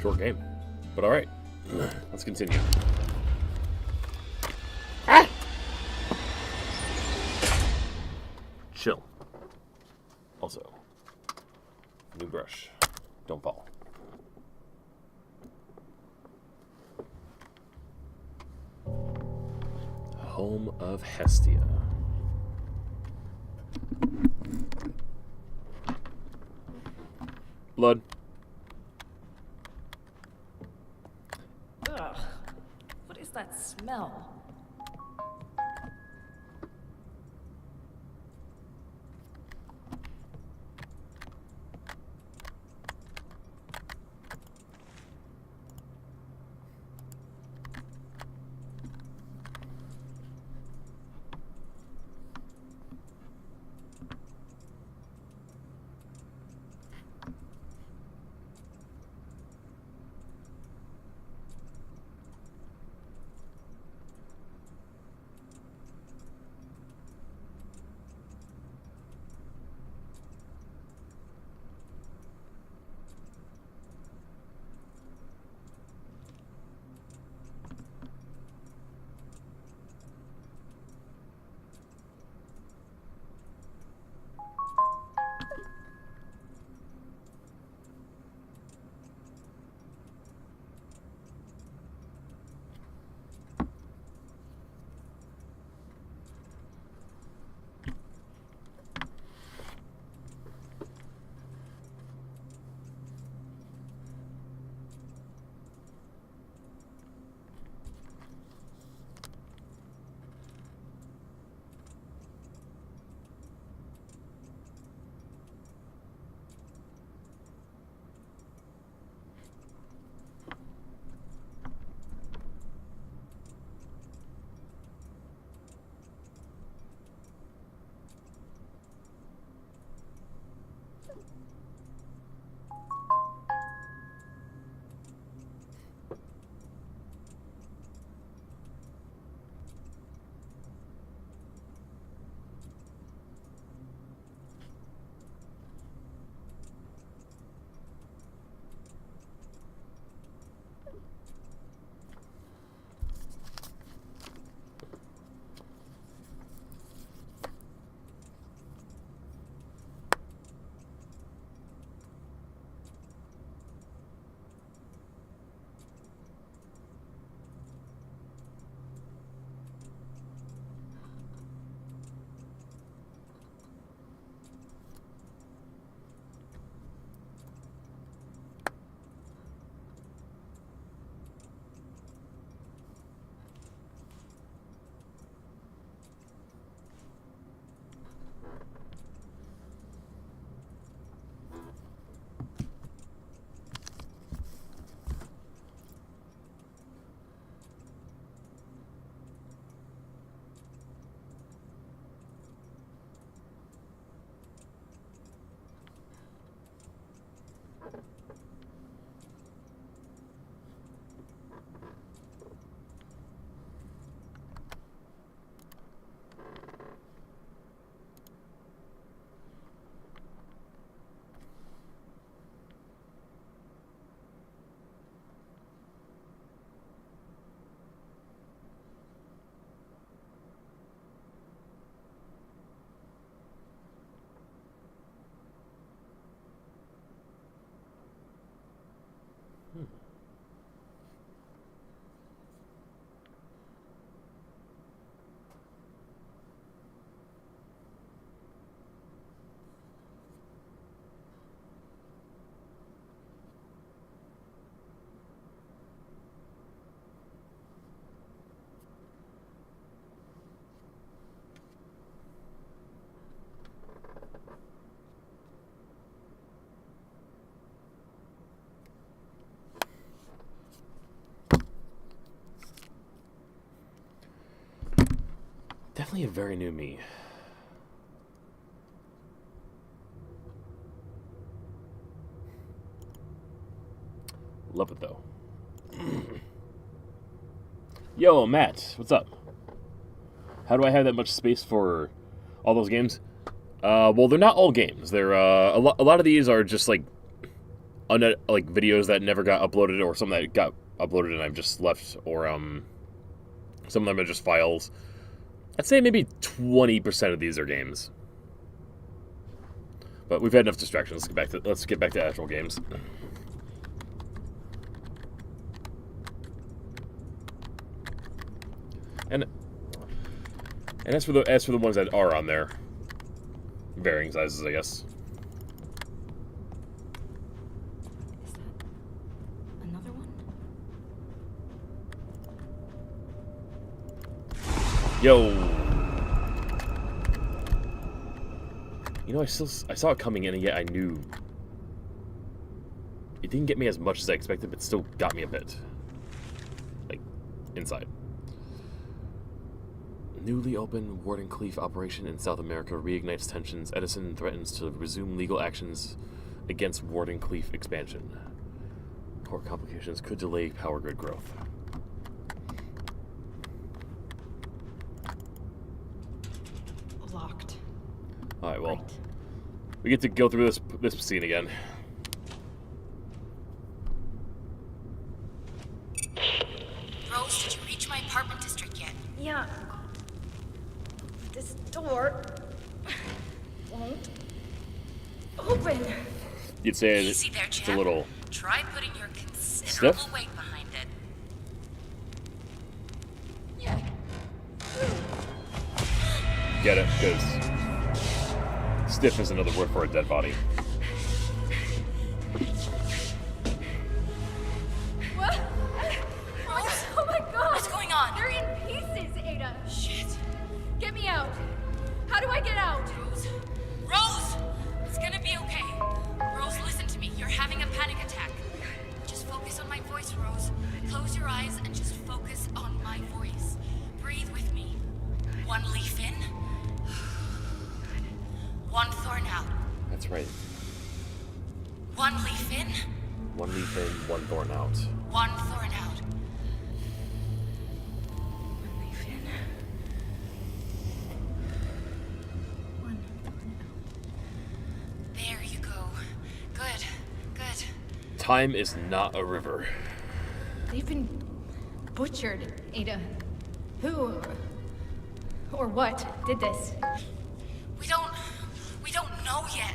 Short game. But alright. Let's continue. Chill. Also, new brush. Don't fall. Home of Hestia. Blood. Ugh. What is that smell? Definitely a very new me. Love it, though. Yo, Matt, what's up? How do I have that much space for all those games? Well, they're not all games. They're a lot of these are just like like videos that never got uploaded, or some that got uploaded and I've just left, or some of them are just files. I'd say maybe 20% of these are games. But we've had enough distractions. Let's get back to actual games. And as for the ones that are on there, varying sizes, I guess. Is that another one? Yo. You know, I saw it coming in, and yet I knew it didn't get me as much as I expected, but still got me a bit. Like, inside. Newly opened Wardenclyffe operation in South America reignites tensions. Edison threatens to resume legal actions against Wardenclyffe expansion. Court complications could delay power grid growth. Locked. Alright, well, Right. we get to go through this scene again. Rose, did you reach my apartment district yet? Yeah. This door won't open. You'd say Easy there, it's a champ. little Try putting your considerable stiff? weight behind it. Get it, because stiff is another word for a dead body. What? Rose? Oh my god! What's going on? They're in pieces, Ada. Shit. Get me out. How do I get out? Rose? Rose! It's gonna be okay. Rose, listen to me. You're having a panic attack. Just focus on my voice, Rose. Close your eyes and just focus on my voice. Breathe with me. One leaf in. One thorn out. That's right. One leaf in. One leaf in, one thorn out. One thorn out. One leaf in. One. There you go. Good. Good. Time is not a river. They've been butchered, Ada. Who or what did this? We don't know yet.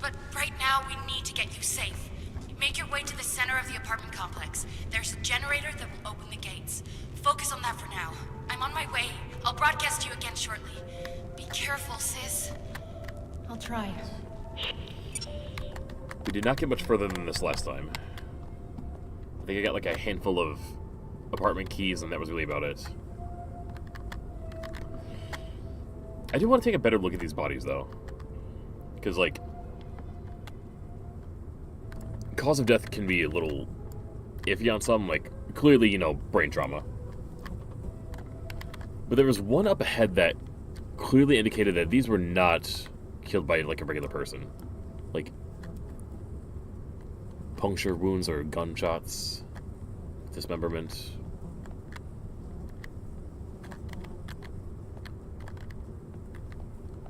But right now we need to get you safe. Make your way to the center of the apartment complex. There's a generator that will open the gates. Focus on that for now. I'm on my way. I'll broadcast you again shortly. Be careful, sis. I'll try. We did not get much further than this last time. I think I got like a handful of apartment keys, and that was really about it. I do want to take a better look at these bodies, though. Because, like, cause of death can be a little iffy on some. Like, clearly, you know, brain trauma. But there was one up ahead that clearly indicated that these were not killed by, like, a regular person. Like, puncture wounds or gunshots, dismemberment.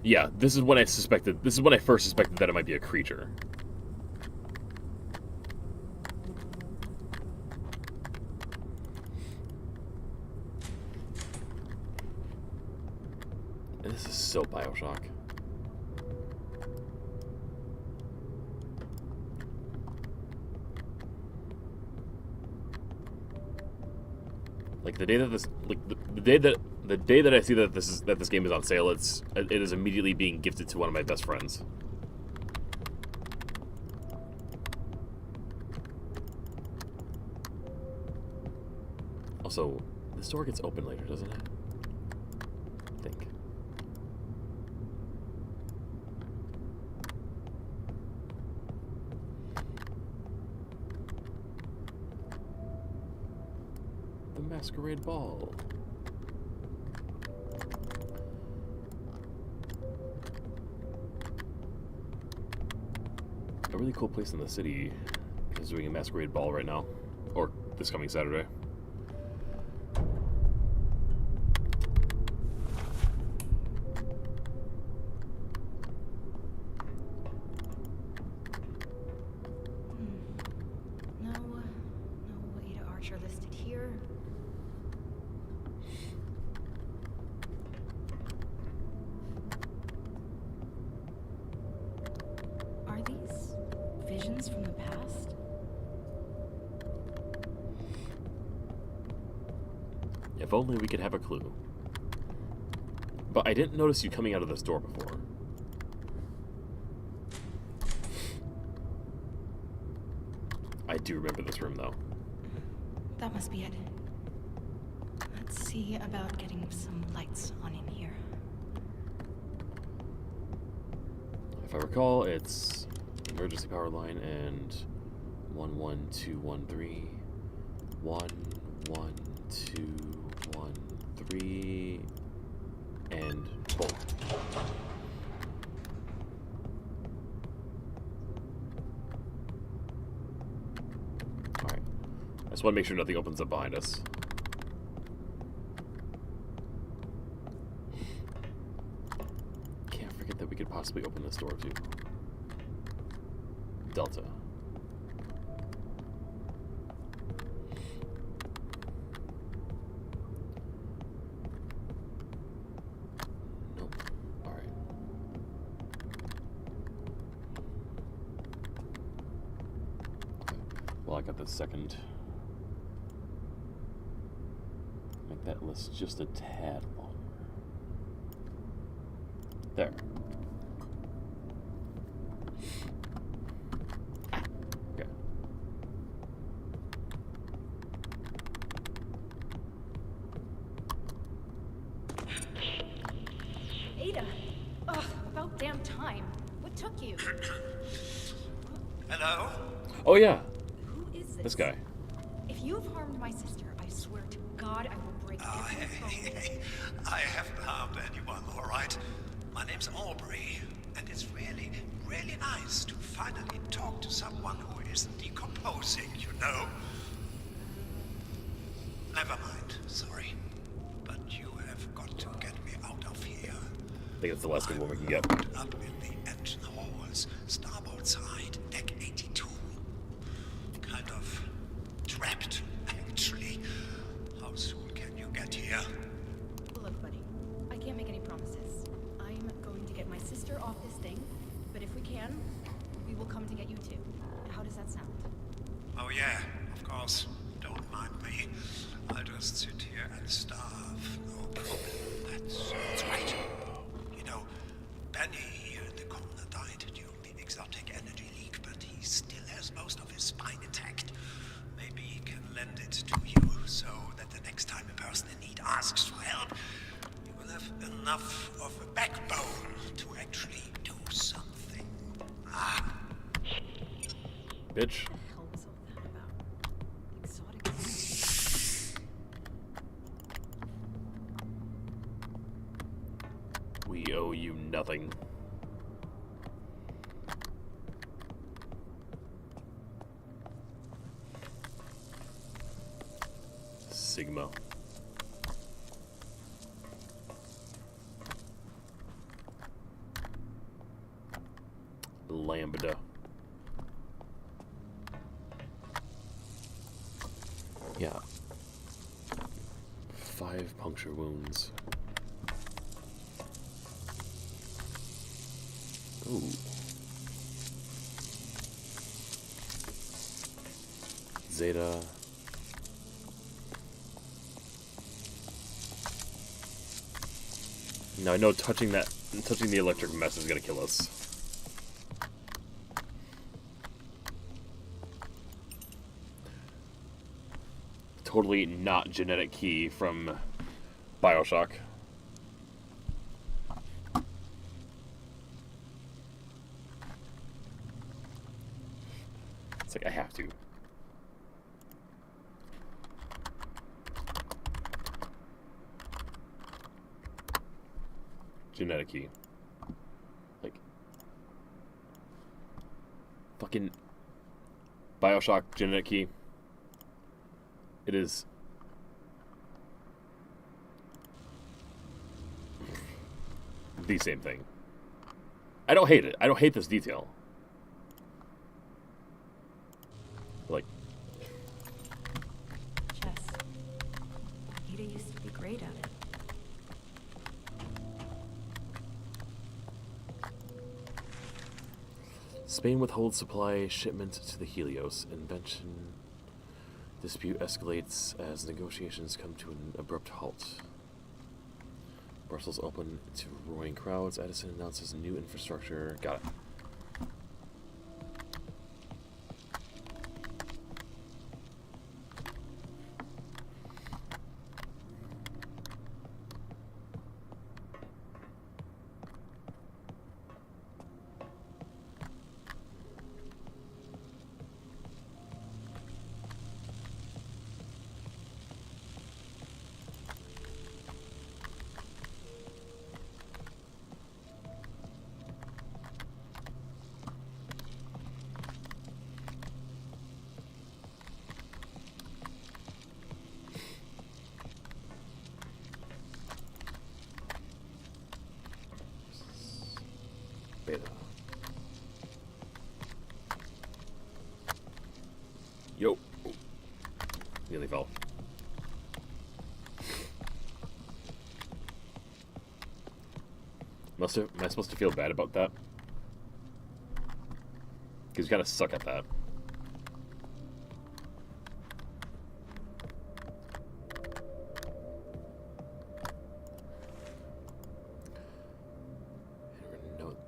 Yeah, this is when I suspected. This is when I first suspected that it might be a creature. And this is so BioShock. Like the day that this, like the day that I see that this game is on sale, it is immediately being gifted to one of my best friends. Also, the store gets open later, doesn't it? I think. The Masquerade Ball. A really cool place in the city is doing a Masquerade Ball right now, or this coming Saturday. departure listed here. Are these visions from the past? If only we could have a clue. But I didn't notice you coming out of this door before. I do remember this room, though. That must be it. Let's see about getting some lights on in here. If I recall, it's emergency power line and 11213, 11213, and boom. Alright. I just want to make sure nothing opens up behind us. Can't forget that we could possibly open this door too. Delta. Nope. Alright. Well, I got the second. Make that list just a tad longer. There. Okay. Ada! Ugh, about damn time. What took you? Hello? Oh yeah, Who is this? this guy. If you have harmed my sister, I swear to God I will break every bone. I haven't harmed anyone, all right? My name's Aubrey, and it's really, really nice to finally talk to someone who isn't decomposing, you know? Never mind, sorry. But you have got to get me out of here. I think it's the last good one we can get. Up in the engine halls, starboard side, deck 82. Kind of trapped, actually. How soon can you get here? Look, buddy, I can't make any promises. I'm going to get my sister off this thing, but if we can, we will come to get you too. How does that sound? Oh yeah, of course. Don't mind me. I'll just sit here and starve. No problem. That's right. You know, Benny here in the corner died during the exotic energy leak, but he still has most of his spine intact. Maybe he can lend it to you, so that the next time a person in need asks for help, you will have enough of a backbone to actually do something. Ah. Bitch. What the hell was all that about? Exotic. We owe you nothing. Sigma. Lambda. Yeah. 5 puncture wounds. Ooh. Zeta. Now I know touching the electric mess is gonna kill us. Totally not genetic key from BioShock. It's like I have to. Genetic key. Like fucking BioShock genetic key. It is the same thing. I don't hate it. I don't hate this detail. Like, great at it. Spain withholds supply shipment to the Helios. Invention dispute escalates as negotiations come to an abrupt halt. Brussels open to roaring crowds. Edison announces new infrastructure. Got it. Beta. Yo. Ooh. Nearly fell. Am I supposed to feel bad about that? Because you kind of suck at that.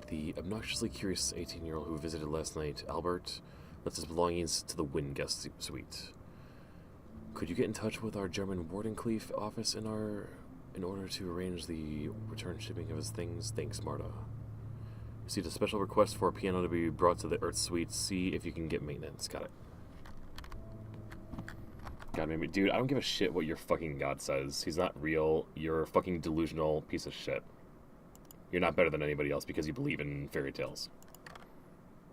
The obnoxiously curious 18-year-old who visited last night, Albert, left his belongings to the Wynn guest suite. Could you get in touch with our German Wardenclyffe office in order to arrange the return shipping of his things? Thanks, Marta. Received a special request for a piano to be brought to the Earth suite. See if you can get maintenance. Got it. God, maybe, dude, I don't give a shit what your fucking god says. He's not real. You're a fucking delusional piece of shit. You're not better than anybody else because you believe in fairy tales.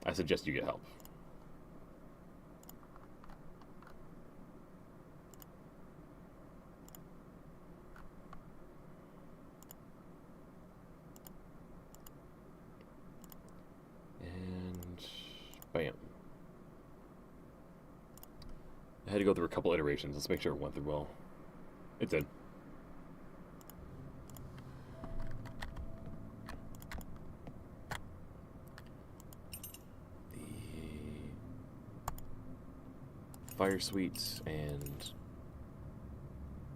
I suggest you get help. And bam. I had to go through a couple iterations. Let's make sure it went through well. It did. Fire suites, and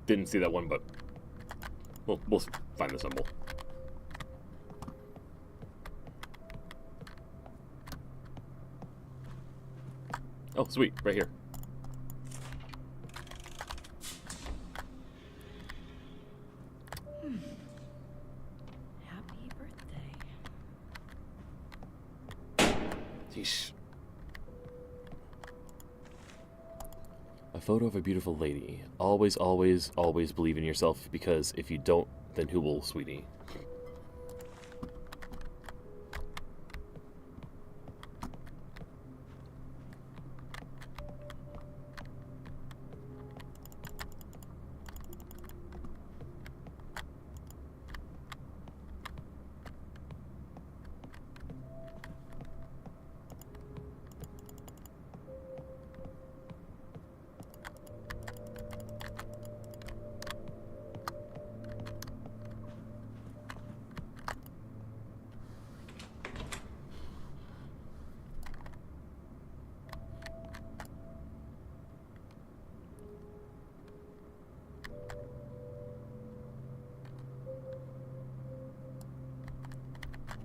didn't see that one, but we'll find the symbol. Oh, sweet, right here. Happy birthday. Yeesh. A photo of a beautiful lady. Always, always, always believe in yourself, because if you don't, then who will, sweetie?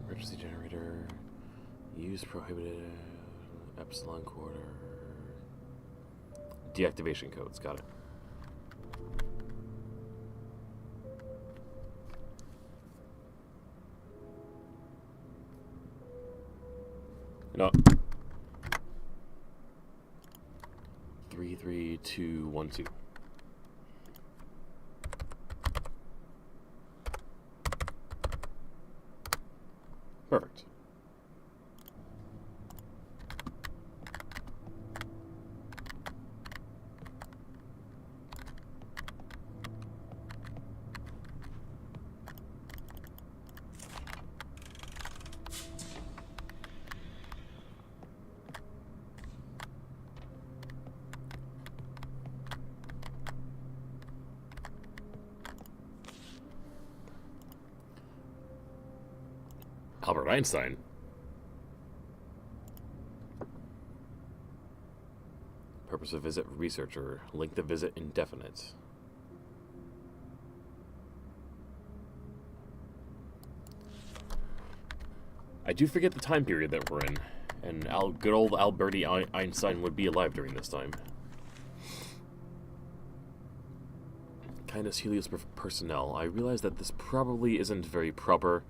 Emergency generator. Use prohibited. Epsilon quarter. Deactivation codes. Got it. No. 33212. Perfect. Albert Einstein. Purpose of visit, researcher. Length of visit, indefinite. I do forget the time period that we're in, and good old Alberti Einstein would be alive during this time. Kindness Helios personnel. I realize that this probably isn't very proper.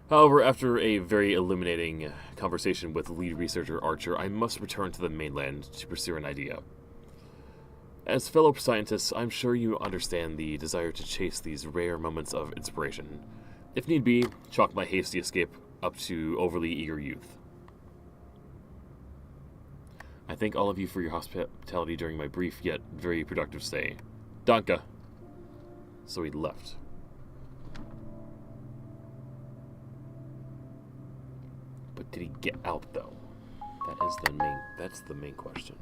However, after a very illuminating conversation with lead researcher Archer, I must return to the mainland to pursue an idea. As fellow scientists, I'm sure you understand the desire to chase these rare moments of inspiration. If need be, chalk my hasty escape up to overly eager youth. I thank all of you for your hospitality during my brief yet very productive stay. Danke. So he left. But did he get out though? That's the main question.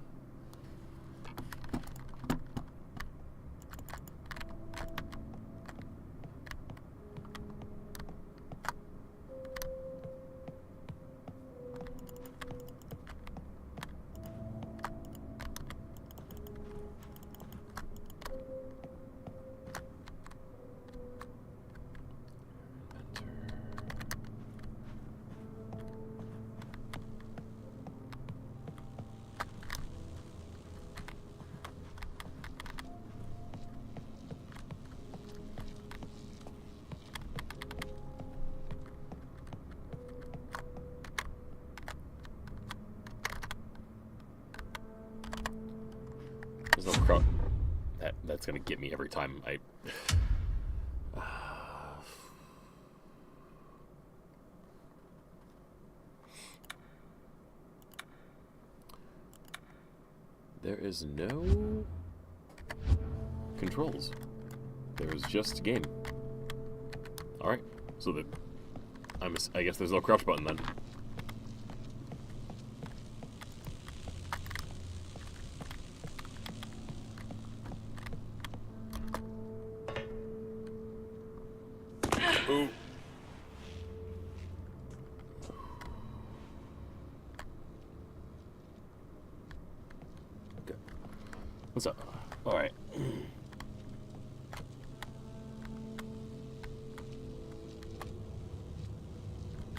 There's no crowd. That's gonna get me every time I... There is no controls. There is just game. Alright, so I guess there's no crouch button then. Ooh. Okay. What's up? Alright.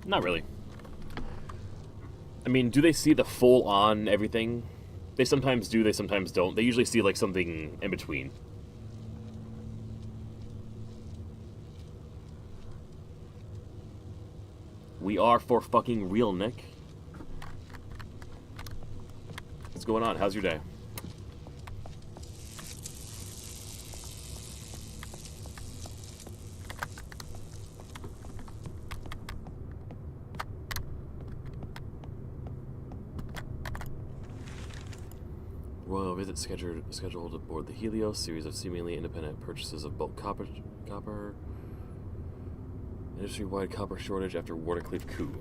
Not really. I mean, do they see the full-on everything? They sometimes do, they sometimes don't. They usually see, like, something in between. We are for fucking real, Nick. What's going on? How's your day? Royal visit scheduled aboard the Helios. Series of seemingly independent purchases of bulk copper. Industry-wide copper shortage after Watercliff coup.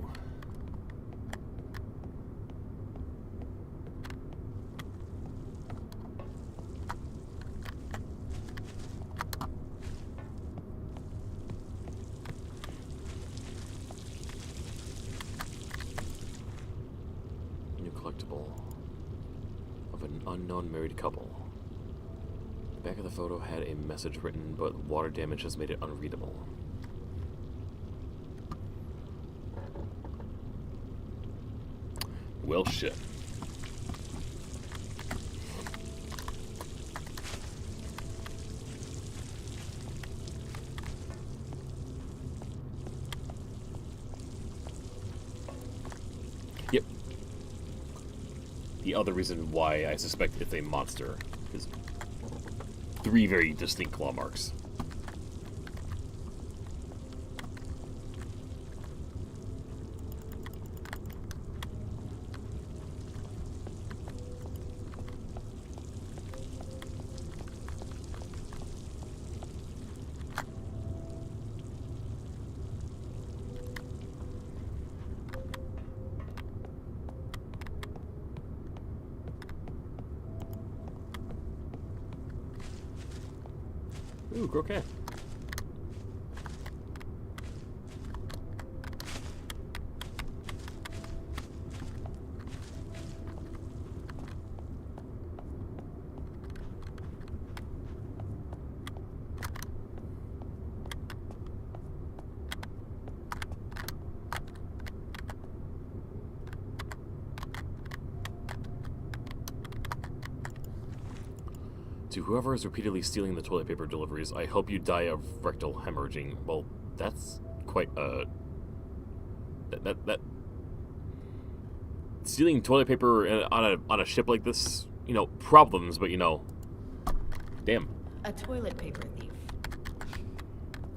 New collectible of an unknown married couple. The back of the photo had a message written, but water damage has made it unreadable. Well, shit. Yep. The other reason why I suspect it's a monster is 3 very distinct claw marks. Ooh, croquet. To whoever is repeatedly stealing the toilet paper deliveries, I hope you die of rectal hemorrhaging. Well, that's quite, that stealing toilet paper on a ship like this, you know, problems, but, you know, damn. A toilet paper thief.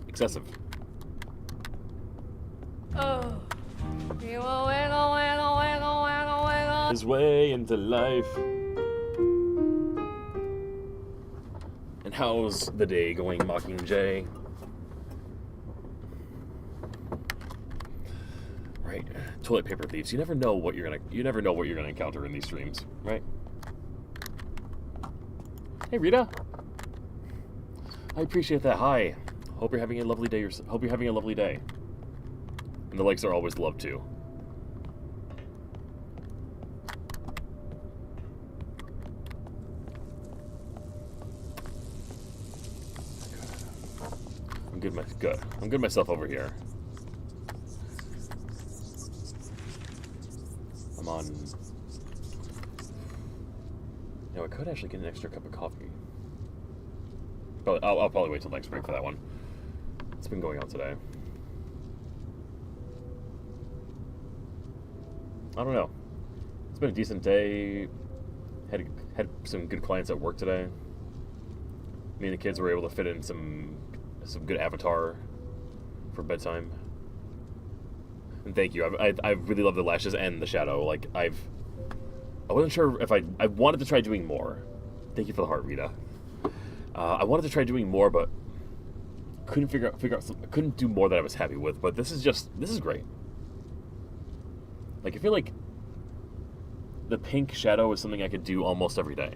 Excessive. Oh. Wiggle, wiggle, wiggle, wiggle, wiggle, wiggle. His way into life. And how's the day going, Mockingjay? Right, toilet paper thieves. You never know what you're gonna encounter in these streams, right? Hey, Rita. I appreciate that. Hi. Hope you're having a lovely day. Hope you're having a lovely day. And the likes are always loved too. I'm good myself over here. I'm on. No, I could actually get an extra cup of coffee. But I'll probably wait till next break for that one. It's been going on today. I don't know. It's been a decent day. Had some good clients at work today. Me and the kids were able to fit in some good Avatar for bedtime. And thank you. I really love the lashes and the shadow. Like I wasn't sure if I wanted to try doing more. Thank you for the heart, Rita. I wanted to try doing more, but couldn't figure out. Couldn't do more that I was happy with. But this is great. Like I feel like the pink shadow is something I could do almost every day.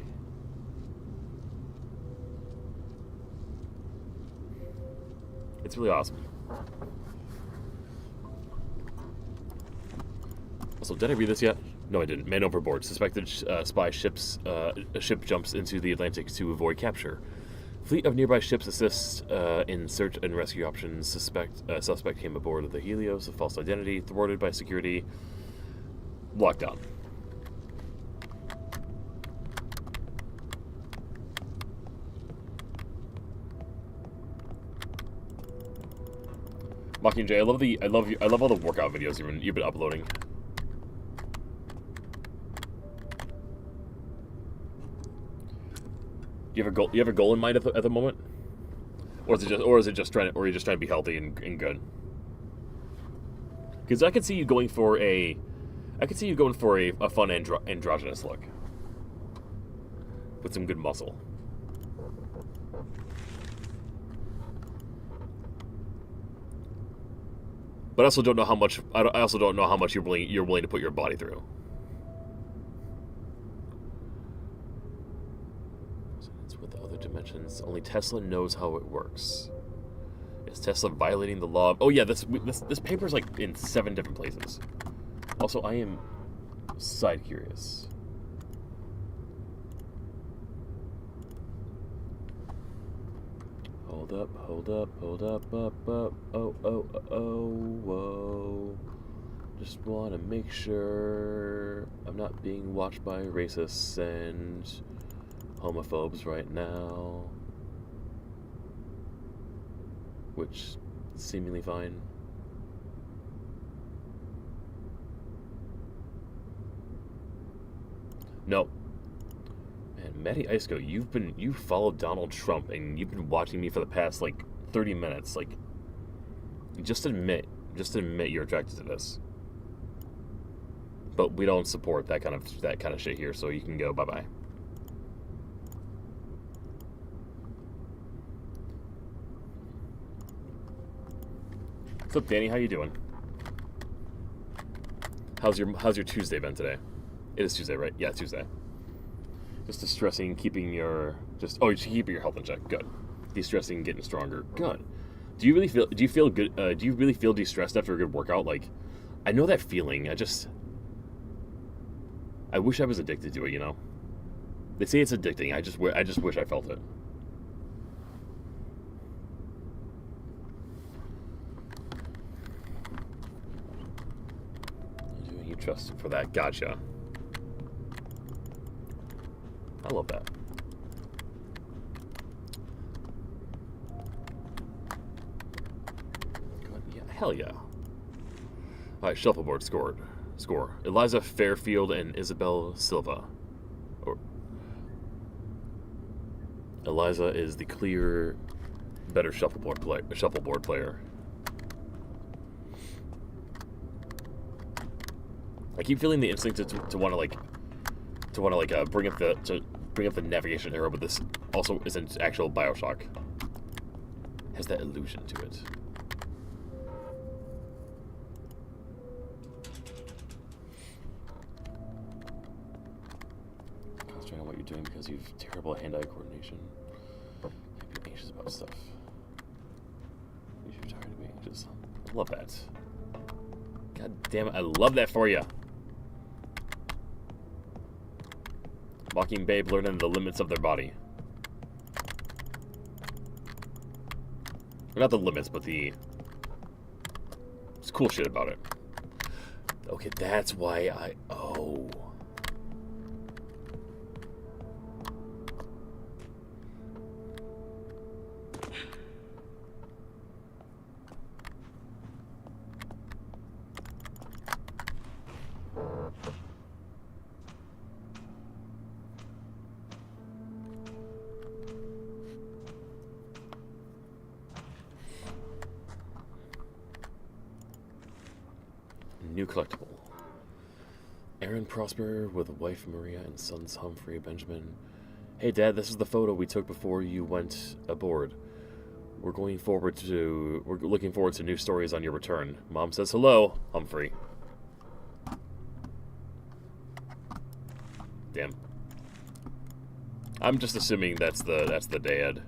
It's really awesome. Also, did I read this yet? No, I didn't. Man overboard. Suspected spy ships. A ship jumps into the Atlantic to avoid capture. Fleet of nearby ships assist in search and rescue options. Suspect came aboard of the Helios, a false identity, thwarted by security. Lockdown. Mockingjay, I love all the workout videos you've been uploading. Do you have a goal in mind at the moment, or is it just trying to be healthy and good? Because I could see you going for a fun androgynous look with some good muscle. But I also don't know how much. I also don't know how much you're willing to put your body through. It's with the other dimensions. Only Tesla knows how it works. Is Tesla violating the law? Oh yeah, this paper's like in 7 different places. Also, I am side curious. Hold up, whoa. Just want to make sure I'm not being watched by racists and homophobes right now. Which is seemingly fine. No. Man, Matty Iceco, you've followed Donald Trump and you've been watching me for the past like 30 minutes. Like, just admit you're attracted to this. But we don't support that kind of shit here, so you can go bye-bye. What's up, Danny? How you doing? How's your Tuesday been today? It is Tuesday, right? Yeah, it's Tuesday. Just distressing, keeping your health in check. Good. De-stressing, getting stronger. Good. Do you feel good? Do you really feel de-stressed after a good workout? Like, I know that feeling. I wish I was addicted to it. You know, they say it's addicting. I just wish I felt it. You trust for that? Gotcha. I love that. Hell yeah. Alright, shuffleboard scored. Score. Eliza Fairfield and Isabel Silva. Or Eliza is the clear better shuffleboard player. I keep feeling the instinct to want to bring up the navigation arrow, but this also isn't actual BioShock. Has that illusion to it. Concentrate on what you're doing because you've terrible hand-eye coordination. Can't be anxious about stuff. You're tired of being anxious. I love that. God damn it, I love that for you. Mocking babe learning the limits of their body. Not the limits, but the cool shit about it. Okay, that's why oh. New collectible. Aaron Prosper with wife Maria and sons Humphrey and Benjamin. Hey Dad, this is the photo we took before you went aboard. We're looking forward to new stories on your return. Mom says hello, Humphrey. Damn. I'm just assuming that's the dad.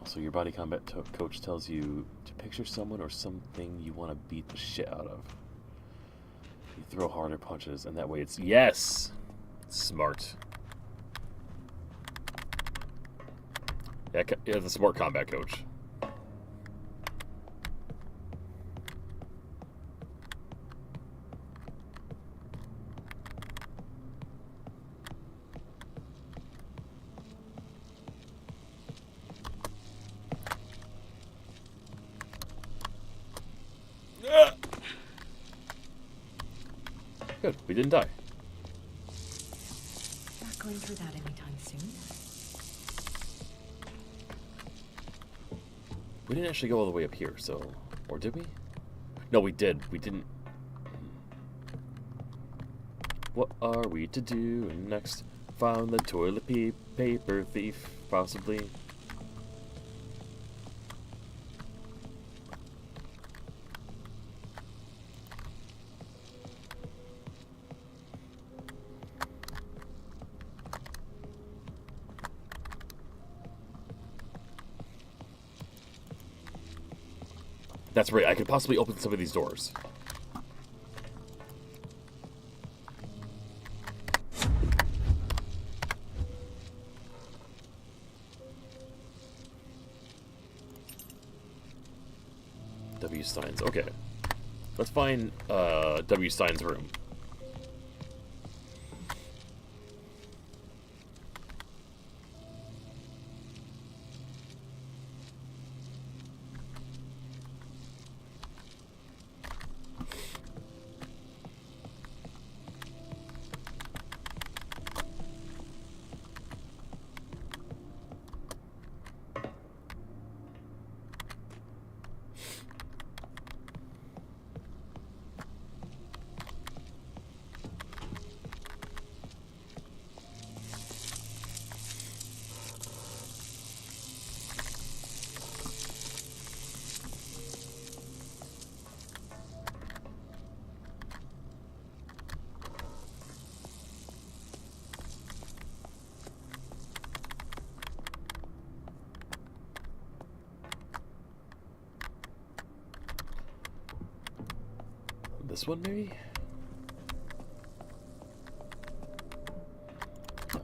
So your body combat coach tells you to picture someone or something you want to beat the shit out of. You throw harder punches, and that way it's... Yes! Smart. Yeah, the smart combat coach. Good, we didn't die. Not going through that anytime soon. We didn't actually go all the way up here, so... Or did we? No, we did. We didn't... What are we to do next? Found the toilet paper thief, possibly. That's right, I could possibly open some of these doors. W. Stein's, okay. Let's find W. Stein's room. This one, maybe? No.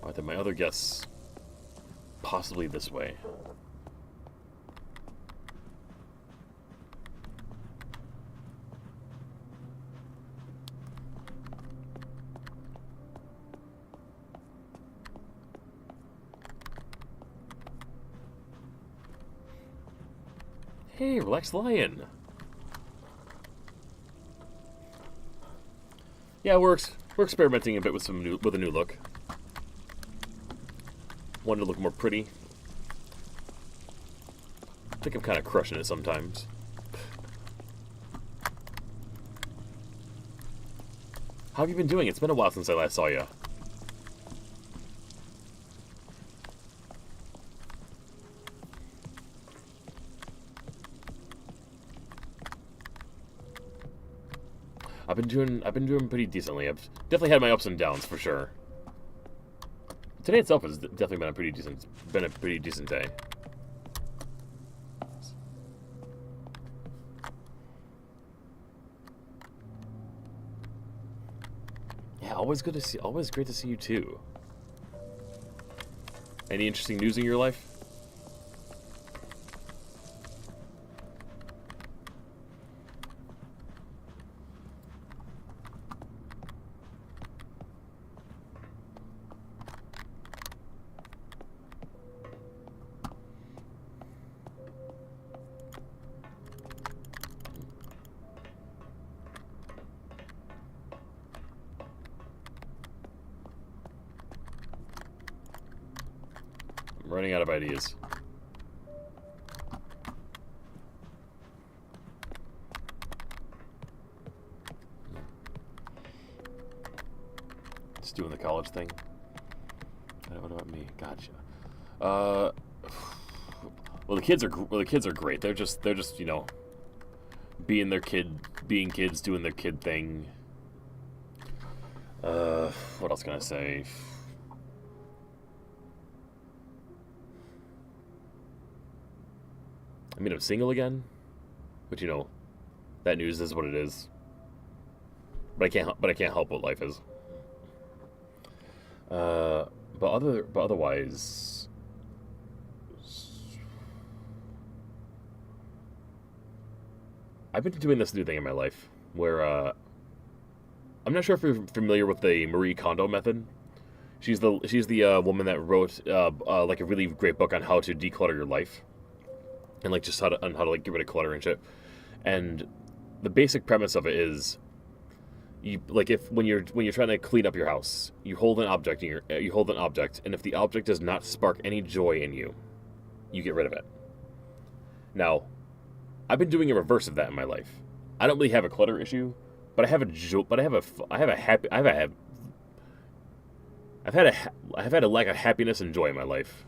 Alright, then my other guess, possibly this way. Hey, Relaxed Lion. Yeah, we're experimenting a bit with a new look. Wanted to look more pretty. I think I'm kind of crushing it sometimes. How have you been doing? It's been a while since I last saw you. I've been doing pretty decently. I've definitely had my ups and downs for sure. Today itself has definitely been a pretty decent day. Yeah, always great to see you too. Any interesting news in your life? I'm running out of ideas. Just doing the college thing. What about me? Gotcha. Well, the kids are great. They're just you know, being kids, doing their kid thing. What else can I say? I mean, I'm single again, but you know, that news is what it is. But I can't help what life is. But otherwise, I've been doing this new thing in my life where I'm not sure if you're familiar with the Marie Kondo method. She's the woman that wrote like a really great book on how to declutter your life. And like just how to like get rid of clutter and shit. And the basic premise of it is, you like when you're trying to clean up your house, you hold an object and if the object does not spark any joy in you, you get rid of it. Now, I've been doing a reverse of that in my life. I don't really have a clutter issue, but I've had a lack of happiness and joy in my life.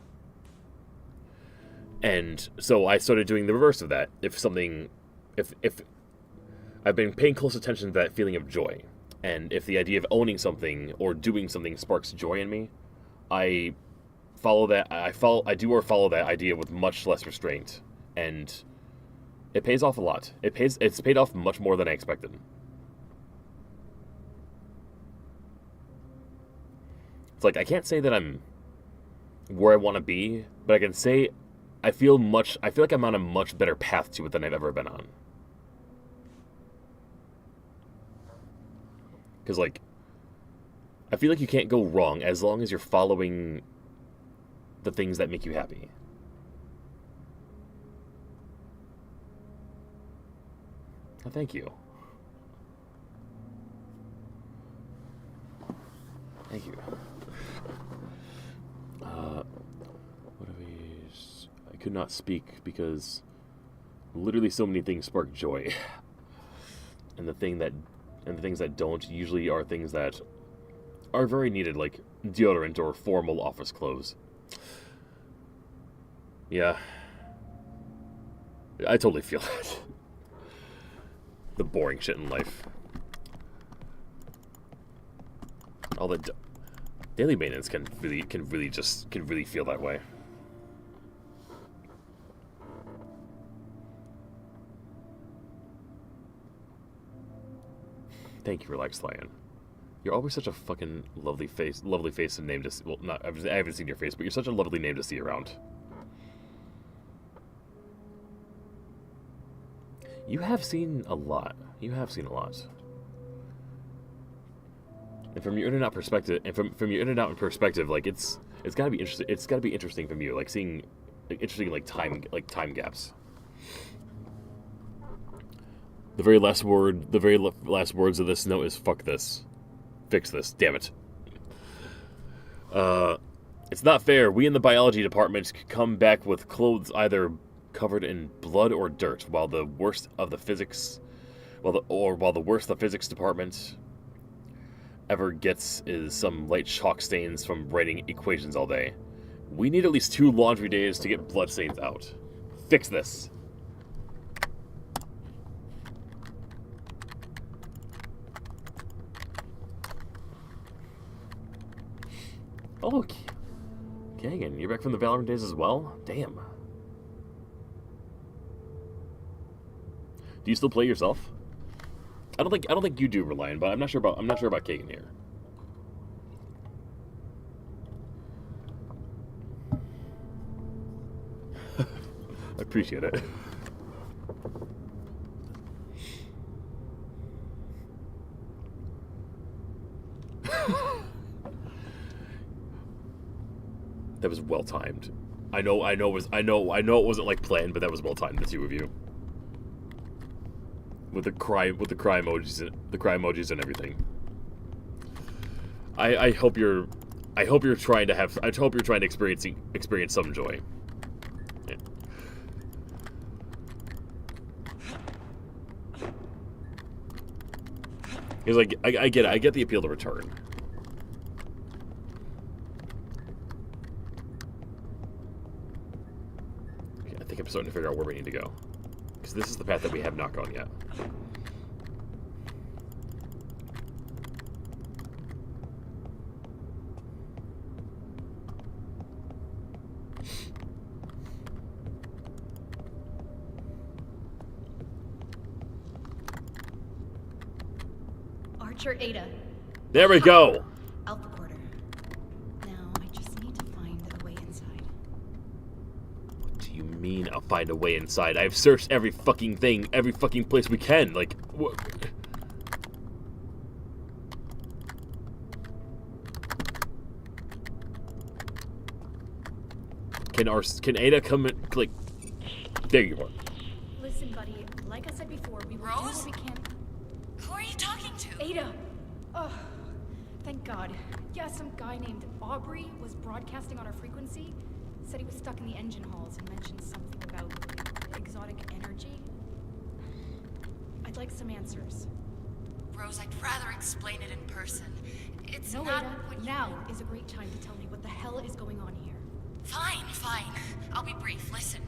And so I started doing the reverse of that. If I've been paying close attention to that feeling of joy, and if the idea of owning something or doing something sparks joy in me, I follow that. I follow that idea with much less restraint, and it pays off a lot. It's paid off much more than I expected. It's like I can't say that I'm where I want to be, but I can say I feel like I'm on a much better path to it than I've ever been on. Because, like, I feel like you can't go wrong as long as you're following the things that make you happy. Oh, thank you. Thank you. I could not speak because literally so many things spark joy, and the things that don't usually are things that are very needed, like deodorant or formal office clothes. Yeah, I totally feel that. The boring shit in life. All the daily maintenance can really feel that way. Thank you, Relaxed Lion. You're always such a fucking lovely face and name to see. Well, not I haven't seen your face, but you're such a lovely name to see around. You have seen a lot. And from your in and out perspective, like it's gotta be interesting. It's gotta be interesting from you, like seeing like interesting time gaps. The very last word, last words of this note is "fuck this, fix this, damn it." It's not fair. We in the biology department come back with clothes either covered in blood or dirt, while the worst the physics department ever gets is some light chalk stains from writing equations all day. We need at least 2 laundry days to get blood stains out. Fix this. Oh, Kagan, you're back from the Valorant days as well? Damn. Do you still play yourself? I don't think you do, Reliant, but I'm not sure about Kagan here. I appreciate it. That was well timed. I know it wasn't like planned, but that was well timed, the 2 of you. With the cry emojis and everything. I hope you're trying to experience some joy. Yeah. It's like I get it. I get the appeal to return. Okay, I think I'm starting to figure out where we need to go. Because this is the path that we have not gone yet. Archer Ada. There we go! Alpha Quarter. Now, I just need to find a way inside. What do you mean I'll find a way inside? I've searched every fucking thing, every fucking place we can. Like, what? Can Ada come in, like, there you are. Listen, buddy, like I said before, we will do Rose? what we can. Who are you talking to? Ada! Oh, thank God. Yeah, some guy named Aubrey was broadcasting on our frequency. Said he was stuck in the engine halls and mentioned something about exotic energy. I'd like some answers. Rose, I'd rather explain it in person. It's No, not Ada, what you... now is a great time to tell me what the hell is going on here. Fine, fine. I'll be brief. Listen.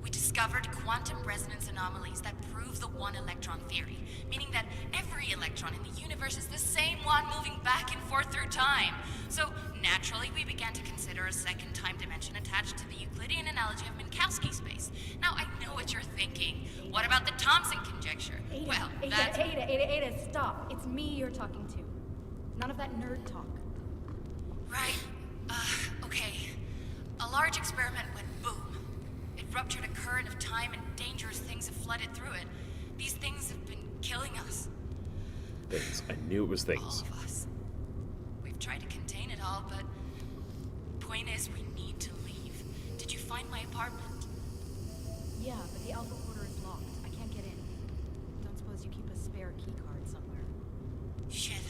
We discovered quantum resonance anomalies that prove the one-electron theory, meaning that every electron in the universe is the same one moving back and forth through time. So, naturally, we began to consider a second time dimension attached to the Euclidean analogy of Minkowski space. Now, I know what you're thinking. What about the Thomson conjecture? Ada, Well, Ada, that's... Ada, stop. It's me you're talking to. None of that nerd talk. Right. Okay. A large experiment went boom. It ruptured a current of time and dangerous things have flooded through it. These things have been killing us. Things. I knew it was All things. of us. We've tried to contain it all, but... Point is, we need to leave. Did you find my apartment? Yeah, but the Alpha Quarter is locked. I can't get in. Don't suppose you keep a spare key card somewhere. Shit.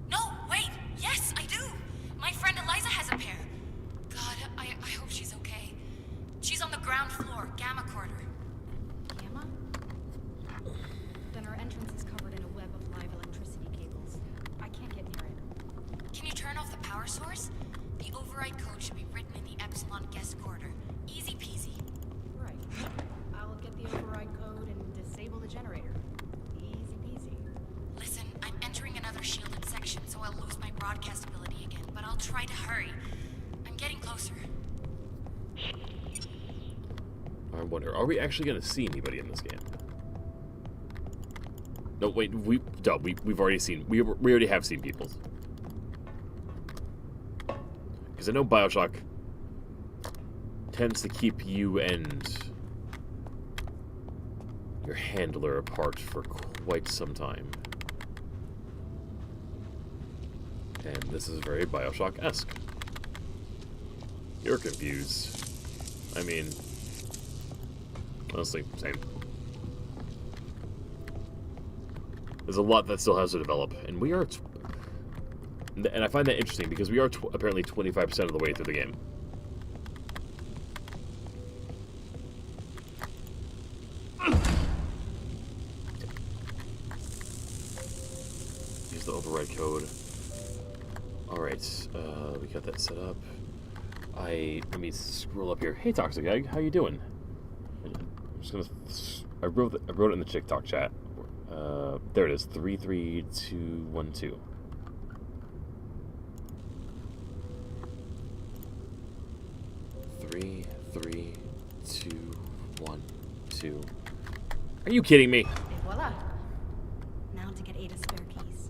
No, wait! Yes, I do! My friend Eliza has a pair. God, I hope she's okay. She's on the ground floor, Gamma Quarter. Gamma? Then our entrance is covered in a web of live electricity cables. I can't get near it. Can you turn off the power source? The override code should be written in the Epsilon guest quarter. Easy peasy. Right. I'll get the override code and disable the generator. Easy peasy. Listen, I'm entering another shielded section, so I'll lose my broadcast ability again, but I'll try to hurry. I'm getting closer. I wonder, are we actually going to see anybody in this game? No, wait, we've already seen, we already have seen people. Because I know Bioshock tends to keep you and your handler apart for quite some time. And this is very Bioshock-esque. You're confused. I mean, honestly, same. There's a lot that still has to develop, and we are... and I find that interesting, because we are apparently 25% of the way through the game. Use the override code. Alright, we got that set up. Let me scroll up here. Hey, Toxic Egg, how you doing? I'm just gonna... I wrote it in the TikTok chat. There it is, 33212. Three, 2, 1, 2. Are you kidding me? Et voila. Now to get Ada's spare keys.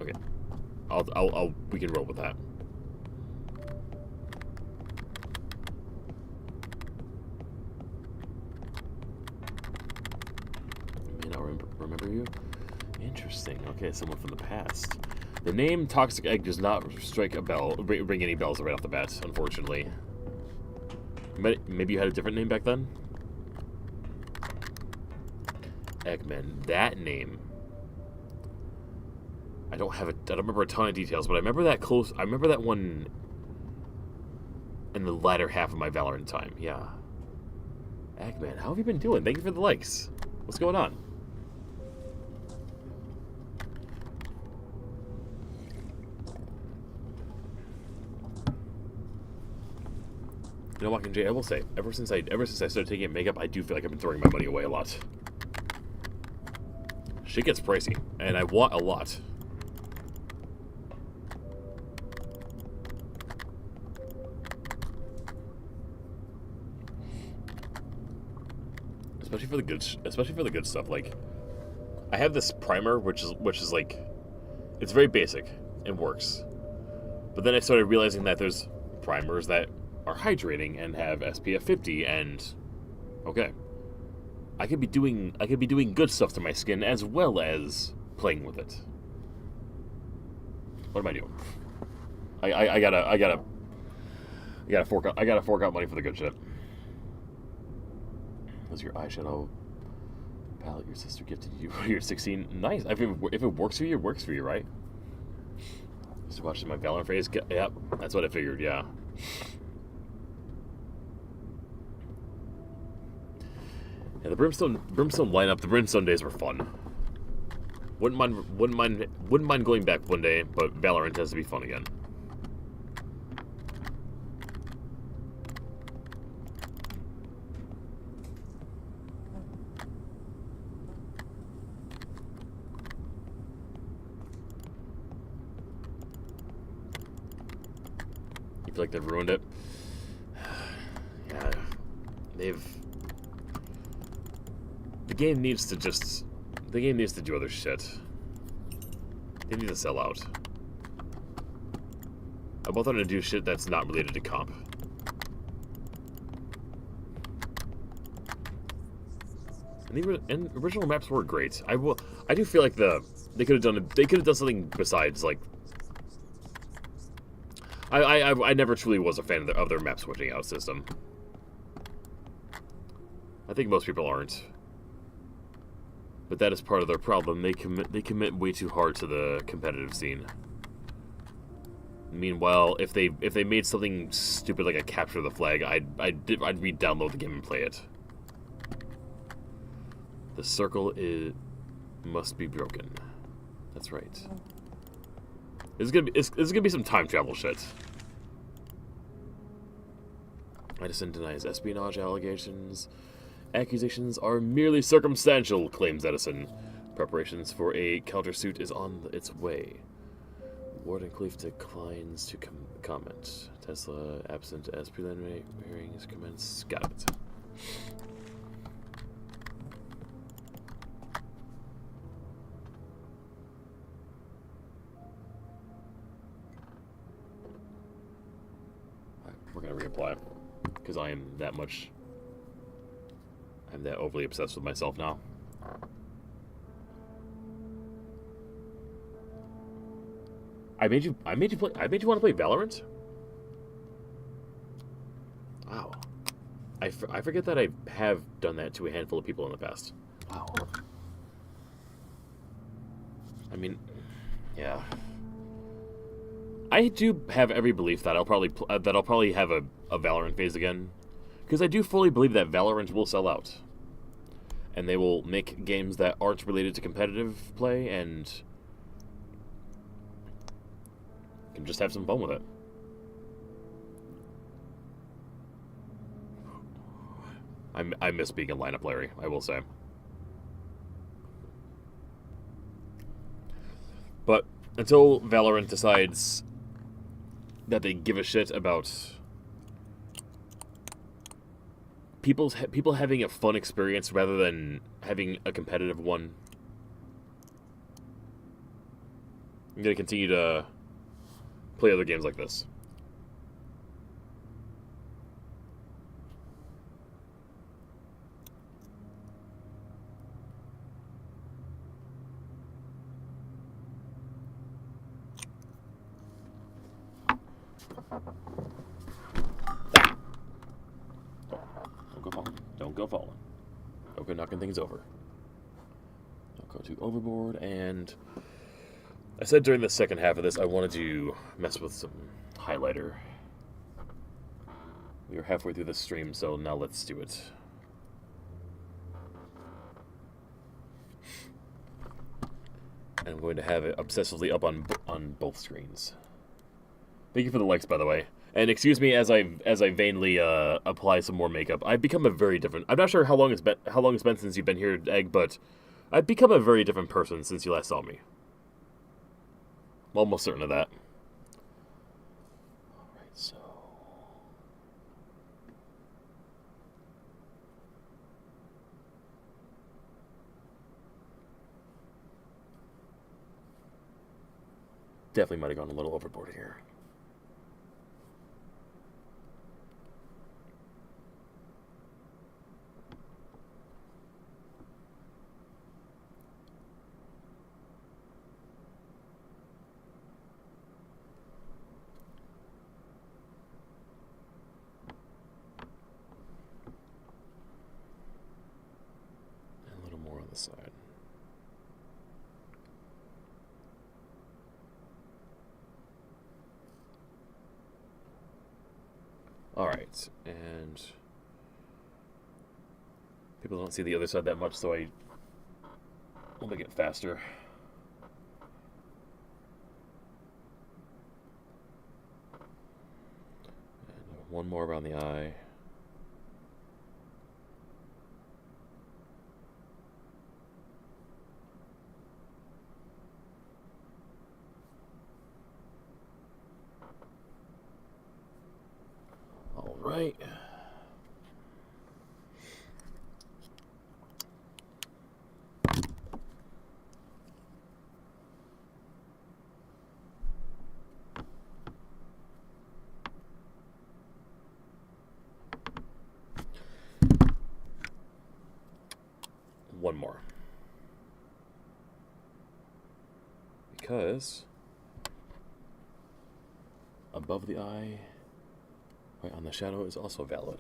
Okay, we can roll with that. May not remember you. Interesting. Okay, someone from the past. The name Toxic Egg does not strike a bell, ring any bells right off the bat, unfortunately. Maybe you had a different name back then? Eggman. That name. I don't remember a ton of details, but I remember that close. I remember that one in the latter half of my Valorant time. Yeah. Eggman, how have you been doing? Thank you for the likes. What's going on? You know what, Jay, I will say, ever since I started taking makeup, I do feel like I've been throwing my money away a lot. Shit gets pricey, and I want a lot. Especially for the good stuff. Like, I have this primer, which is like, it's very basic and works. But then I started realizing that there's primers that are hydrating and have SPF 50, and okay, I could be doing good stuff to my skin as well as playing with it. What am I doing? I gotta fork out money for the good shit. Was your eyeshadow palette your sister gifted you when you were 16? Nice. If it works for you, it works for you, right? Just watching my Valorant phase. Yep, that's what I figured. Yeah. Yeah, the Brimstone lineup. The Brimstone days were fun. Wouldn't mind going back one day, but Valorant has to be fun again. You feel like they've ruined it? Yeah, The game needs to do other shit. They need to sell out. I want them to do shit that's not related to comp. And original maps were great. I do feel like they could have done something besides, like, I never truly was a fan of their map switching out system. I think most people aren't. But that is part of their problem. They commit way too hard to the competitive scene. Meanwhile, if they made something stupid like a capture the flag, I'd re-download the game and play it. The circle must be broken. That's right. This is gonna be some time travel shit. Edison denies espionage allegations. Accusations are merely circumstantial, claims Edison. Preparations for a countersuit is on its way. Wardenclyffe declines to comment. Tesla absent as preliminary hearings commence. Got it. We're gonna reapply because I'm that overly obsessed with myself now. I made you want to play Valorant? Wow. I forget that I have done that to a handful of people in the past. Wow. mean, yeah. I do have every belief that I'll probably have a Valorant phase again, because I do fully believe that Valorant will sell out, and they will make games that aren't related to competitive play and can just have some fun with it. I miss being a lineup Larry, I will say. But until Valorant decides that they give a shit about people having a fun experience rather than having a competitive one, I'm going to continue to play other games like this. Don't go falling. Don't go knocking things over. Don't go too overboard. And I said during the second half of this I wanted to mess with some highlighter. We are halfway through the stream, so now let's do it. And I'm going to have it obsessively up on both screens. Thank you for the likes, by the way. And excuse me as I vainly apply some more makeup. I've become a very different. I'm not sure how long it's been since you've been here, Egg, but I've become a very different person since you last saw me. I'm almost certain of that. All right, so definitely might have gone a little overboard here. Side. Alright, and people don't see the other side that much, so I'll make it faster. And one more around the eye. Right. One more. Because above the eye, right on the shadow, is also valid.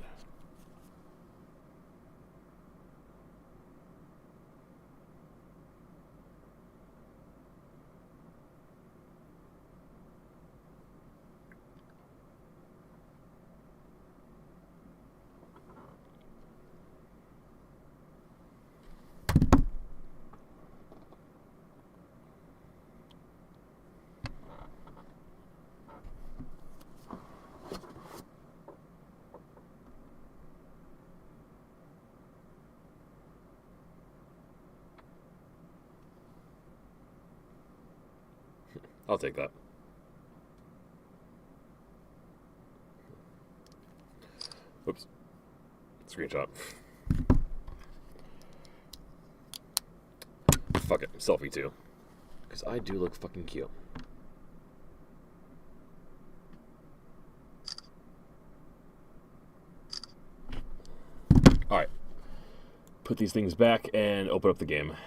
I'll take that. Oops. Screenshot. Fuck it. Selfie too. Because I do look fucking cute. Alright. Put these things back and open up the game.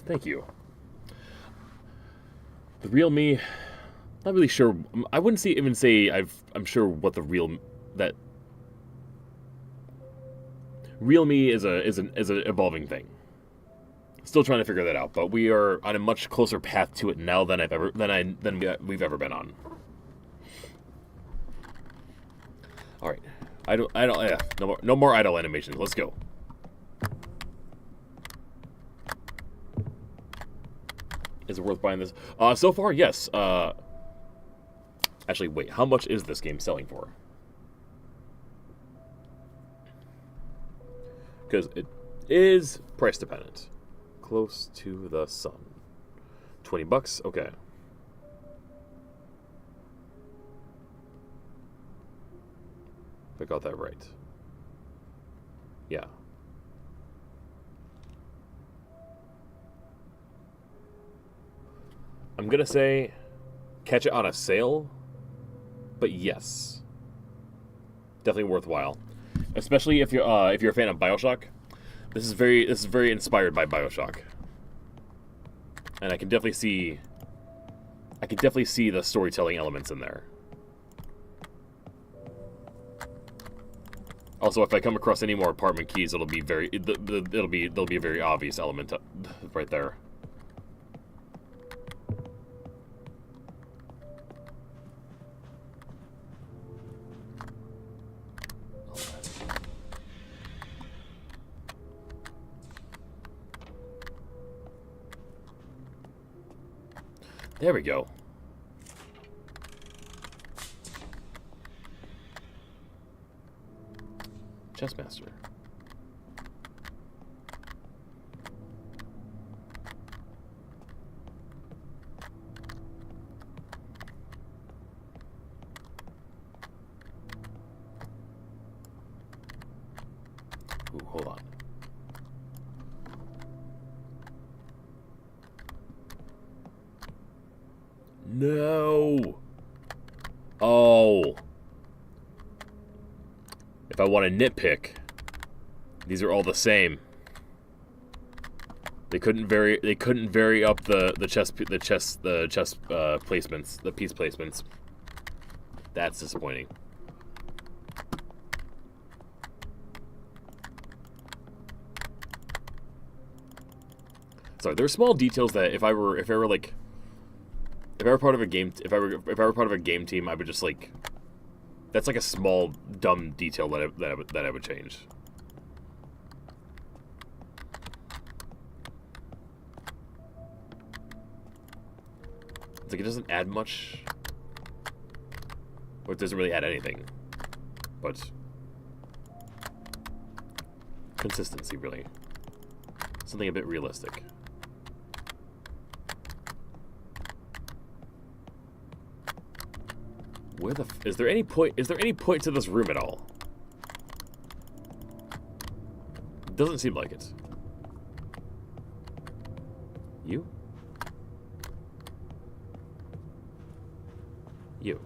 Thank you. The real me Not really sure. I wouldn't even say I'm sure what the real me is an evolving thing. Still trying to figure that out, but we are on a much closer path to it now than we've ever been on. All right, yeah, no more idle animations. Let's go. Is it worth buying this? So far, yes. Actually, wait. How much is this game selling for? Because it is price dependent. Close to the sun. $20. Okay. If I got that right. Yeah. I'm gonna say catch it on a sale, but yes, definitely worthwhile. Especially if you're a fan of BioShock. This is very inspired by BioShock, and I can definitely see the storytelling elements in there. Also, if I come across any more apartment keys, it'll be a very obvious element right there. There we go. Chessmaster. Ooh, hold on. No. Oh. If I want to nitpick, these are all the same. They couldn't vary up the chess placements, the piece placements. That's disappointing. Sorry, there are small details that if I were part of a game team, I would just like. That's like a small dumb detail that I would change. It's like it doesn't add much, or it doesn't really add anything, but consistency really, something a bit realistic. Where the is there any point? Is there any point to this room at all? It doesn't seem like it. You? You.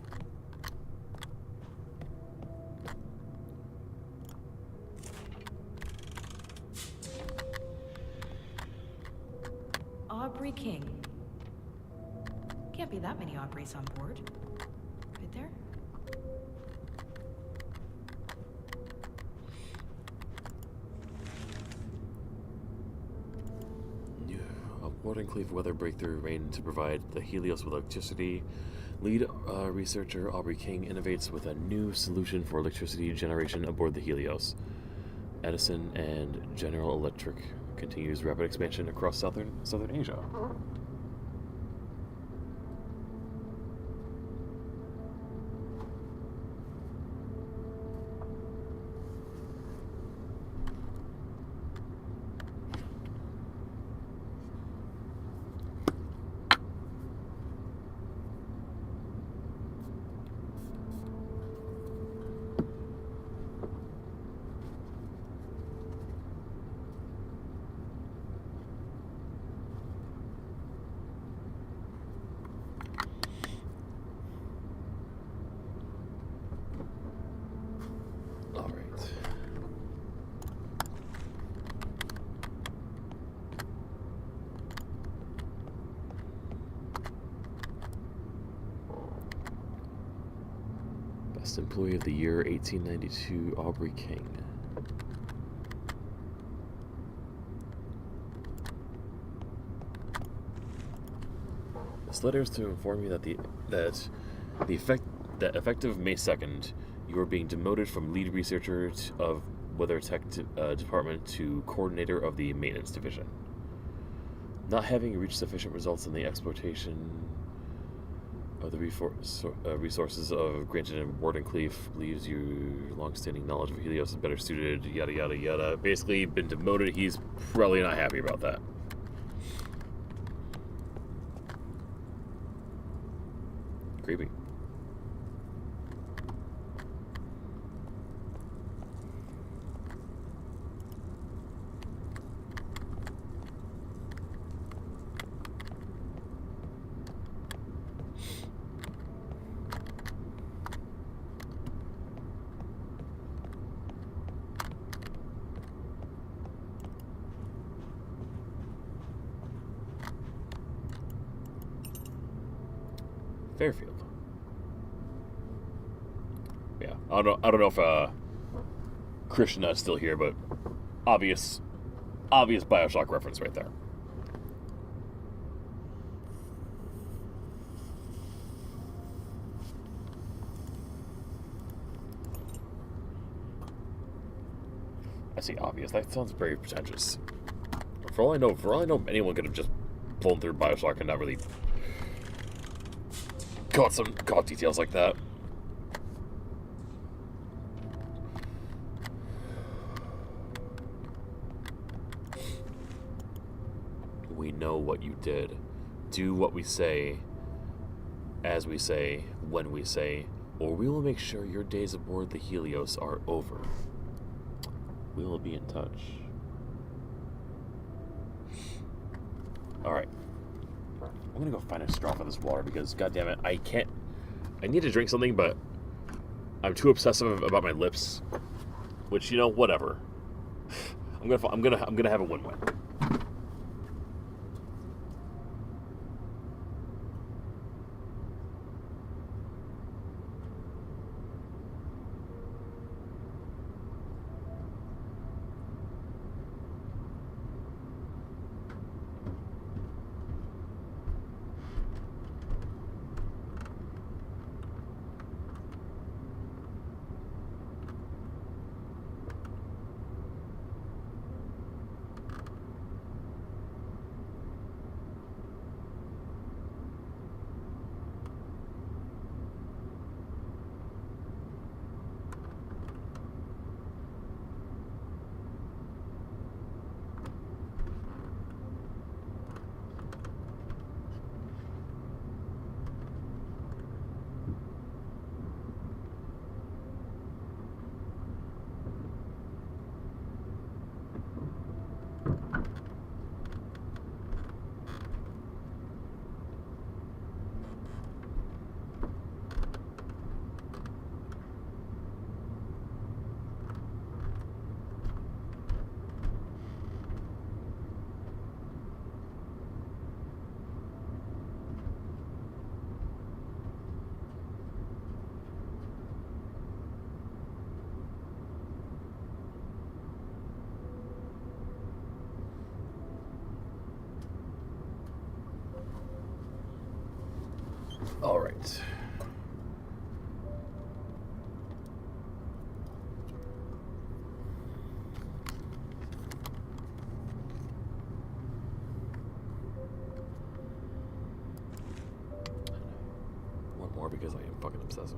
Aubrey King. Can't be that many Aubreys on board. Right there? A Wardencleave weather breakthrough rain to provide the Helios with electricity. Lead researcher Aubrey King innovates with a new solution for electricity generation aboard the Helios. Edison and General Electric continues rapid expansion across southern Asia. Best Employee of the Year, 1892, Aubrey King. This letter is to inform you that effective May 2nd, you are being demoted from lead researcher of Weather Tech Department to coordinator of the maintenance division. Not having reached sufficient results in the exploitation of the resources of Granted and Wardenclyffe leaves your long-standing knowledge of Helios is better suited, yada yada yada. Basically, been demoted. He's probably not happy about that. Creepy. Fairfield. Yeah, I don't know if Krishna is still here, but obvious BioShock reference right there. I say obvious. That sounds very pretentious. For all I know, anyone could have just blown through BioShock and not really got details like that. We know what you did. Do what we say, as we say, when we say, or we will make sure your days aboard the Helios are over. We will be in touch. Alright. I'm gonna go find a straw for this water because, goddammit, I need to drink something, but I'm too obsessive about my lips. Which, you know, whatever. I'm gonna have a win-win. All right. One more because I am fucking obsessive.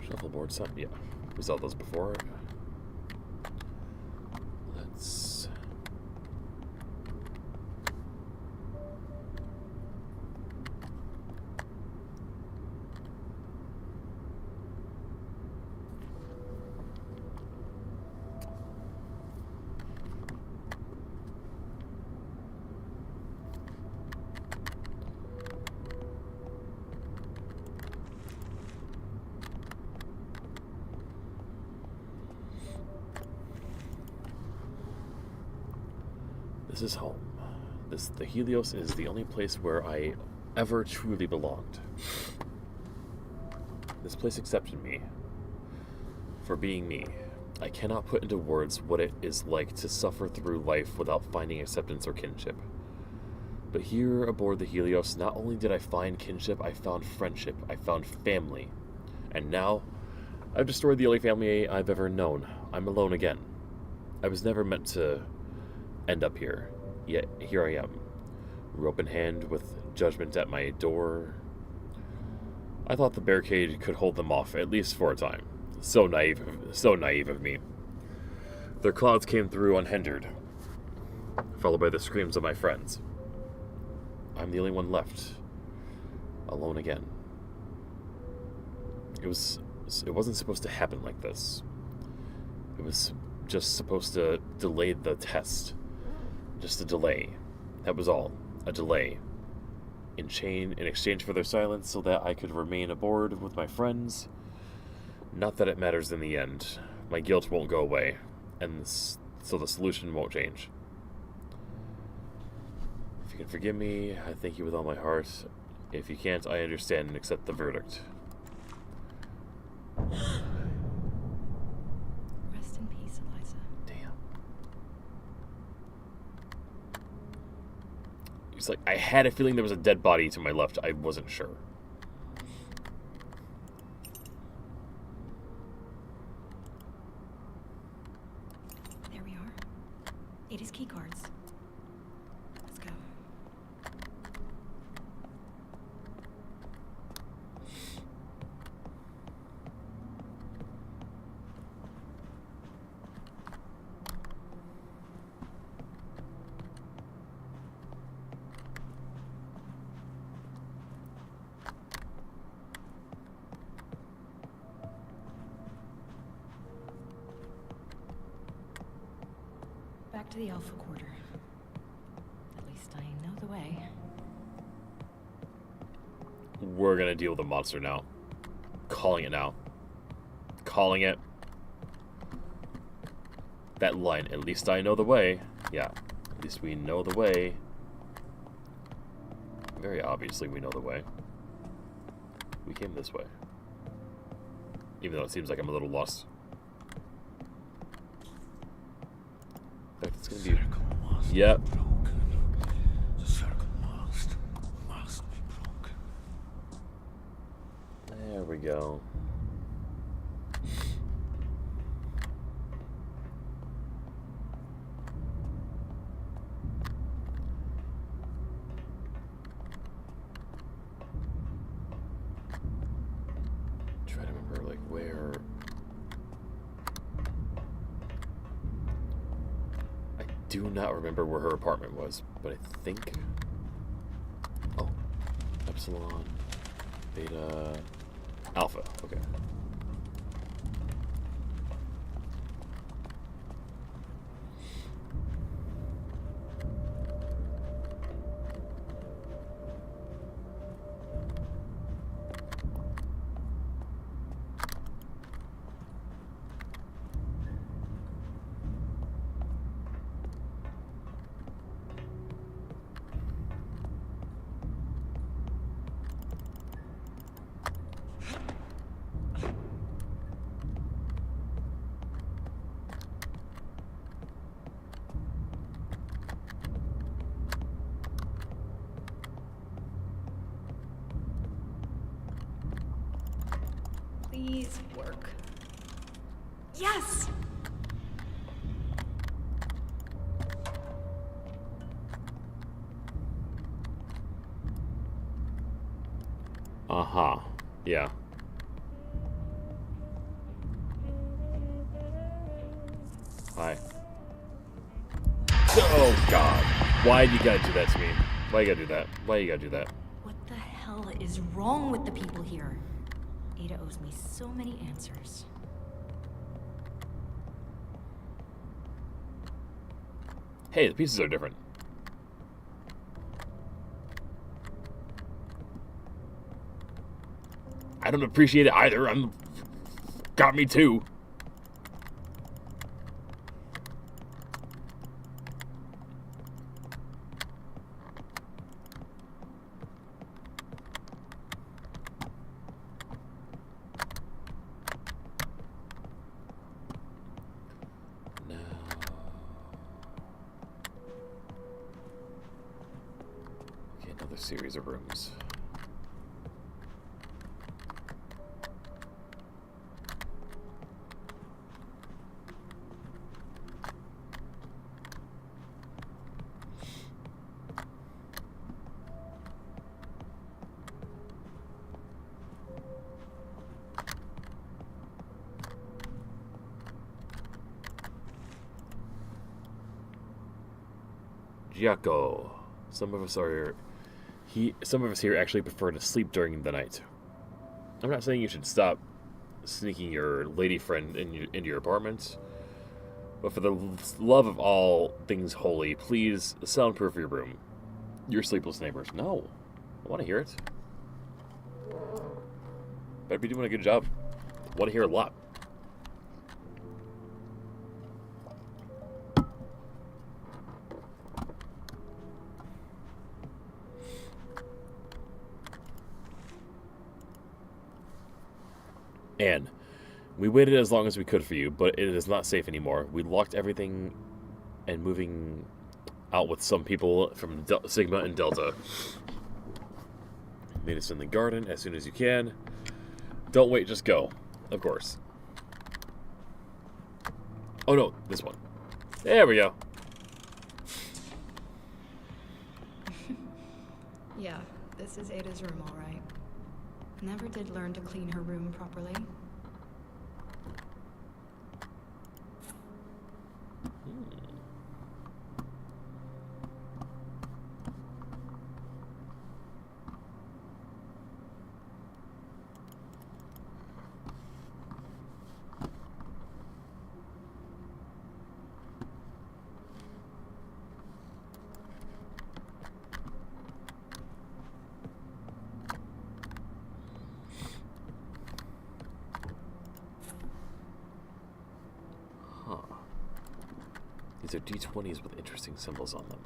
Shuffleboard, yeah. We saw those before. Let's... This is home. The Helios is the only place where I ever truly belonged. This place accepted me for being me. I cannot put into words what it is like to suffer through life without finding acceptance or kinship. But here aboard the Helios, not only did I find kinship, I found friendship, I found family. And now, I've destroyed the only family I've ever known. I'm alone again. I was never meant to end up here, yet here I am, rope in hand with judgment at my door. I thought the barricade could hold them off, at least for a time. So naive of me. Their clouds came through unhindered, followed by the screams of my friends. I'm the only one left, alone again. It wasn't supposed to happen like this. It was just supposed to delay the test. Just a delay. That was all. A delay. In exchange for their silence so that I could remain aboard with my friends. Not that it matters in the end. My guilt won't go away, and so the solution won't change. If you can forgive me, I thank you with all my heart. If you can't, I understand and accept the verdict. Rest in peace, Eliza. Damn. It's like, I had a feeling there was a dead body to my left. I wasn't sure. There we are. Ada's key cards. Let's go. Back to the Alpha Quarter. At least I know the way. We're gonna deal with the monster now. Calling it now. Calling it. That line, at least I know the way. Yeah, at least we know the way. Very obviously we know the way. We came this way. Even though it seems like I'm a little lost. In fact, it's gonna be... Yep. The circle must be broken. There we go. Try to remember, like, where... I do not remember where her apartment was, but I think... Oh. Epsilon. Beta... Alpha. Okay. Please work. Yes! Uh-huh. Yeah. Hi. Oh, God. Why you gotta do that to me? Why you gotta do that? Why you gotta do that? What the hell is wrong with the people here? Ada owes me so many answers. Hey, the pieces are different. I don't appreciate it either. Got me too. Another series of rooms. Giaco. Some of us here actually prefer to sleep during the night. I'm not saying you should stop sneaking your lady friend into your apartment, but for the love of all things holy, please soundproof your room. Your sleepless neighbors. No. I want to hear it. Better be doing a good job. I want to hear a lot. Anne, we waited as long as we could for you, but it is not safe anymore. We locked everything and moving out with some people from Sigma and Delta. Meet us in the garden as soon as you can. Don't wait, just go. Of course. Oh no, this one. There we go. Yeah, this is Ada's room, all right. Never did learn to clean her room properly. These are D20s with interesting symbols on them.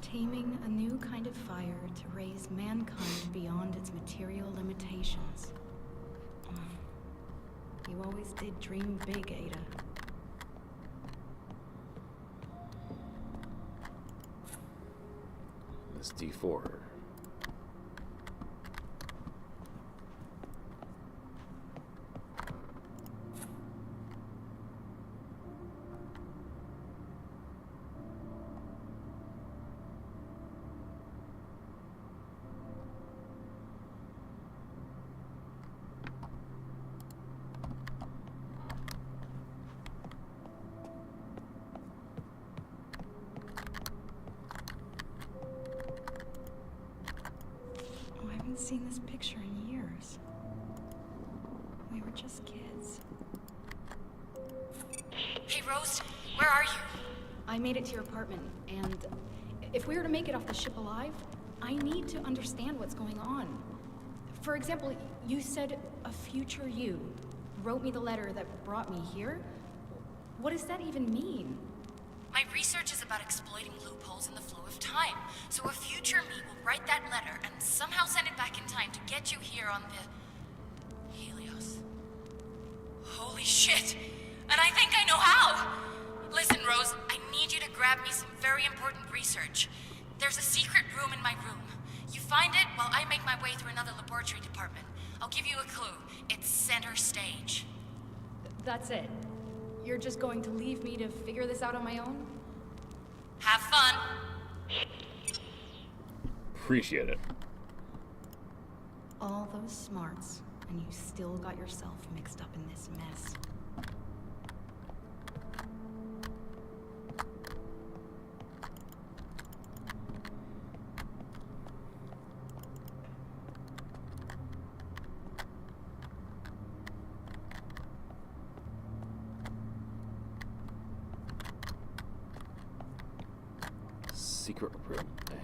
Taming a new kind of fire to raise mankind beyond its material limitations. You always did dream big, Ada. This D4. I haven't seen this picture in years. We were just kids. Hey, Rose, where are you? I made it to your apartment, and if we were to make it off the ship alive, I need to understand what's going on. For example, you said a future you wrote me the letter that brought me here. What does that even mean? My research is about exploiting loopholes in the flow of time, so a future me will write that letter and somehow send it back in time to get you here on the Helios. Holy shit! And I think I know how! Listen, Rose, I need you to grab me some very important research. There's a secret room in my room. You find it while I make my way through another laboratory department. I'll give you a clue. It's center stage. That's it. You're just going to leave me to figure this out on my own? Have fun! Appreciate it. All those smarts, and you still got yourself mixed up in this mess. Secret room, eh?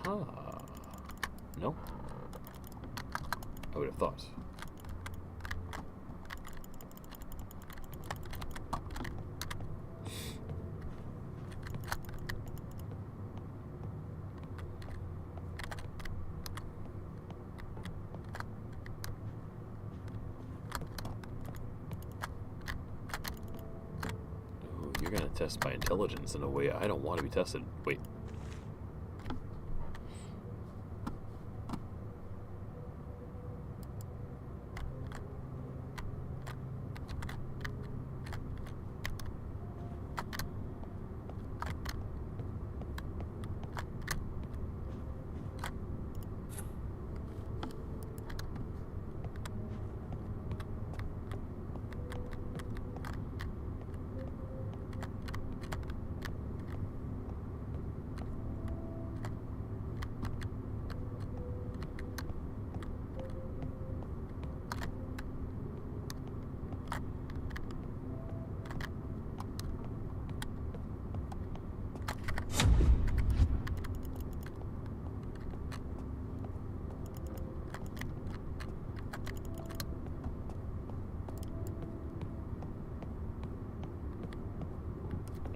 Aha. No? I would have thought. Oh, you're gonna test my intelligence in a way I don't want to be tested. Wait.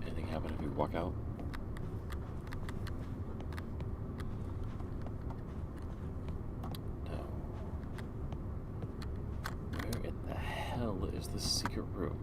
Anything happen if we walk out? No. Where in the hell is the secret room?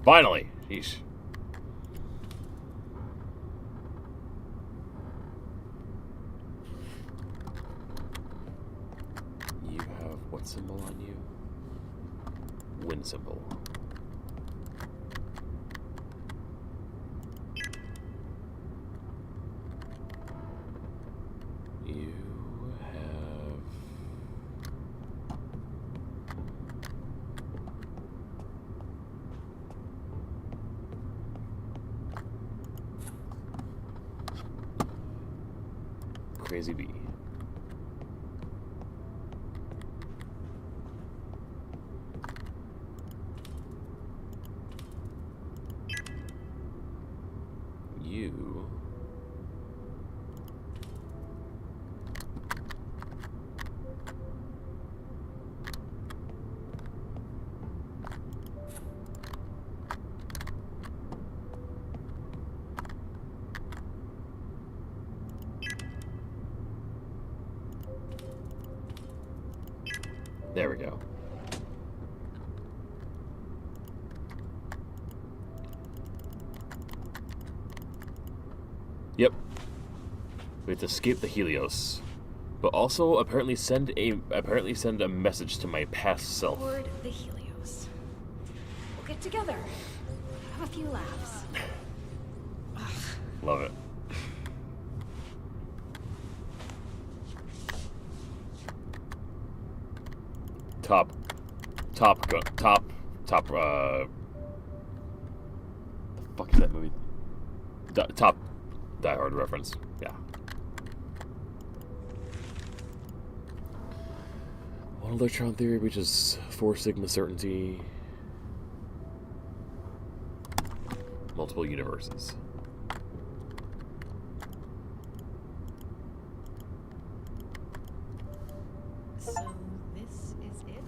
Finally! Yeesh. You have what symbol on you? Wind symbol. You have... Crazy Bee. You... There we go. Yep. We have to escape the Helios, but also apparently send a message to my past self. Toward the Helios. We'll get together. Have a few laughs. Love it. Top, the fuck is that movie? Top Die Hard reference. Yeah. One electron theory reaches 4 sigma certainty. Multiple universes. So this is it?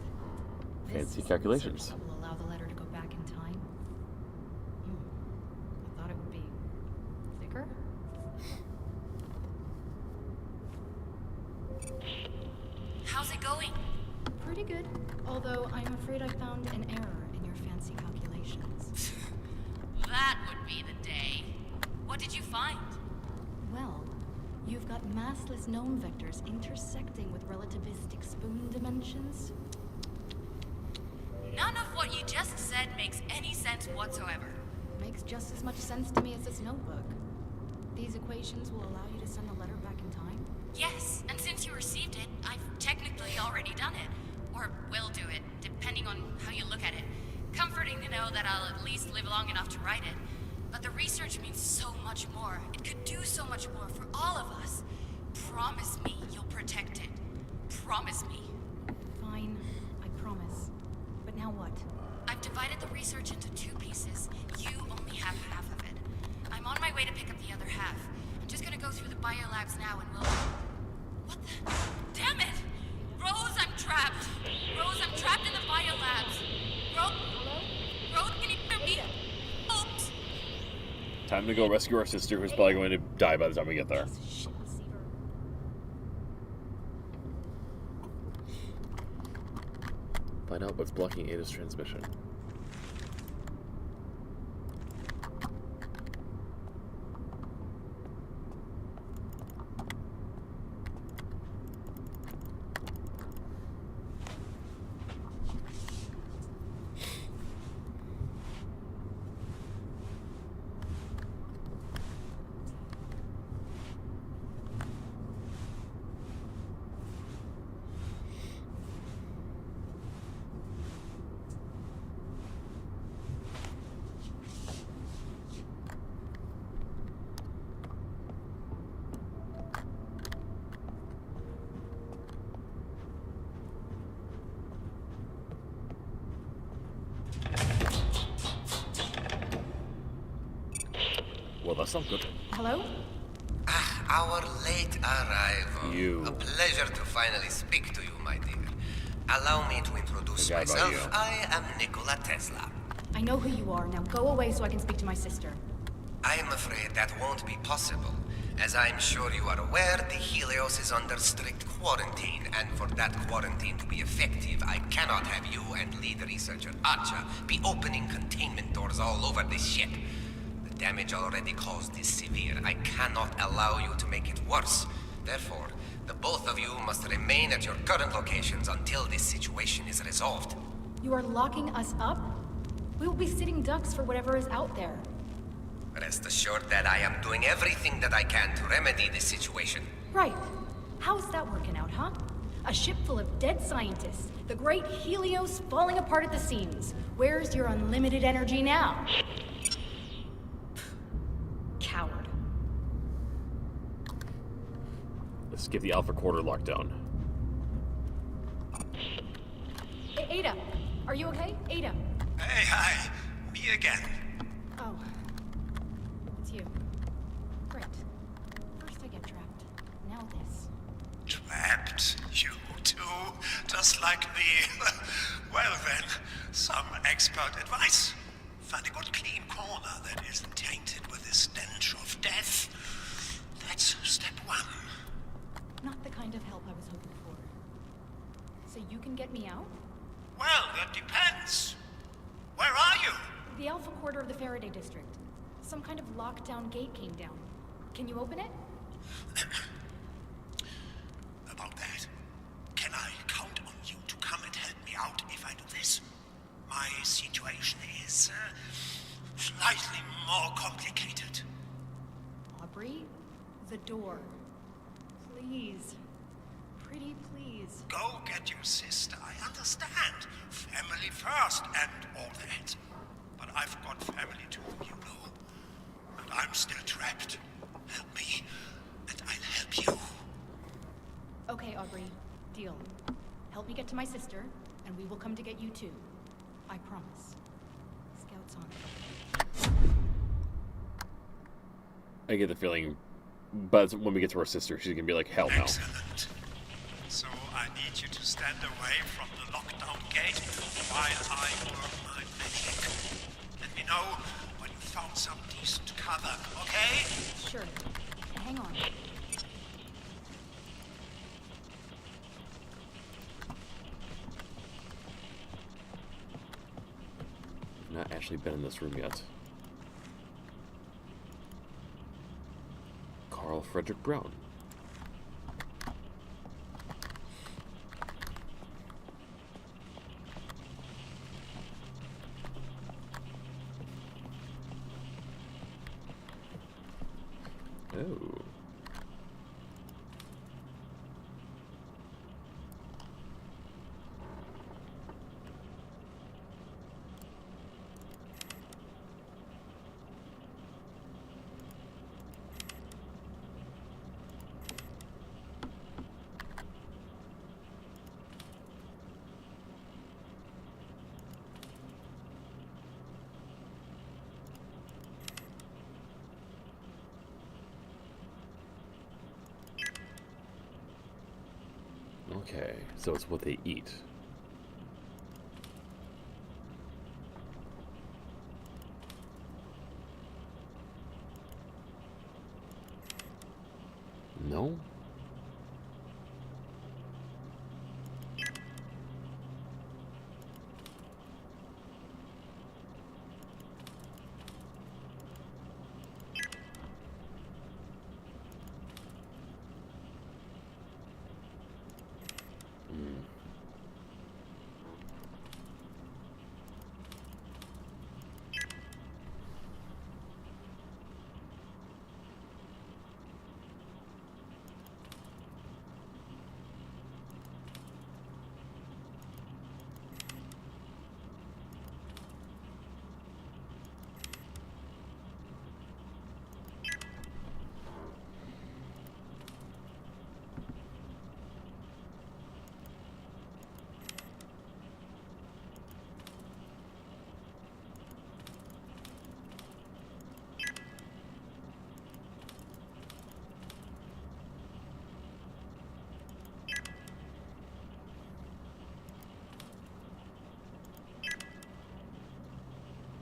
Fancy This calculations. search will allow the letter to go back in time. I thought it would be thicker. How's it going? Pretty good. Although I'm afraid I found an error in your fancy calculations. That would be the day. What did you find? Well, you've got massless gnome vectors intersecting with relativistic spoon dimensions. None of what you just said makes any sense whatsoever. Makes just as much sense to me as this notebook. These equations will allow you to send the letter back in time? Yes, and since you received it, I've technically already done it. Or will do it, depending on how you look at it. Comforting to know that I'll at least live long enough to write it. But the research means so much more. It could do so much more for all of us. Promise me you'll protect it. Promise me. Fine, I promise. But now what? I've divided the research into 2 pieces. You only have half of it. I'm on my way to pick up the other half. I'm just gonna go through the biolabs now and we'll... What the... Damn it! Rose, I'm trapped! Rose, I'm trapped in the biolabs! Rose, can you hear me? Oops! Time to go rescue our sister, who's probably going to die by the time we get there. Shit receiver. Find out what's blocking Ada's transmission. Well, that's not good. Hello? Our late arrival. You. A pleasure to finally speak to you, my dear. Allow me to introduce Forgot about myself. you. I am Nikola Tesla. I know who you are. Now go away so I can speak to my sister. I am afraid that won't be possible. As I'm sure you are aware, the Helios is under strict quarantine, and for that quarantine to be effective, I cannot have you and lead researcher Archer be opening containment doors all over this ship. The damage already caused is severe. I cannot allow you to make it worse. Therefore, the both of you must remain at your current locations until this situation is resolved. You are locking us up? We will be sitting ducks for whatever is out there. Rest assured that I am doing everything that I can to remedy this situation. Right. How's that working out, huh? A ship full of dead scientists. The great Helios falling apart at the seams. Where's your unlimited energy now? Coward. Let's get the Alpha Quarter locked down. Ada, are you okay? Ada. Hey, hi. Me again. Oh. It's you. Great. First I get trapped. Now this. Trapped? You too? Just like me? Well then, some expert advice. Find a good clean corner that isn't tainted with the stench of death. That's step 1. Not the kind of help I was hoping for. So you can get me out? Well, that depends. Where are you? The Alpha Quarter of the Faraday District. Some kind of lockdown gate came down. Can you open it? About that, can I count on you to come and help me out if I do this? My situation is slightly more complicated. Aubrey? The door. Please. Pretty please. Go get your sister, I understand. Family first and all that. But I've got family too, you know. And I'm still trapped. Help me, and I'll help you. Okay, Aubrey. Deal. Help me get to my sister, and we will come to get you too. I promise. Scouts on. I get the feeling, but when we get to our sister, she's gonna be like, hell no. Excellent. So I need you to stand away from the lockdown gate while I work my magic. Let me know when you found some decent cover, okay? Sure. Hang on. I've not actually been in this room yet. Carl Frederick Brown. Oh. Okay, so it's what they eat. No? Hmm.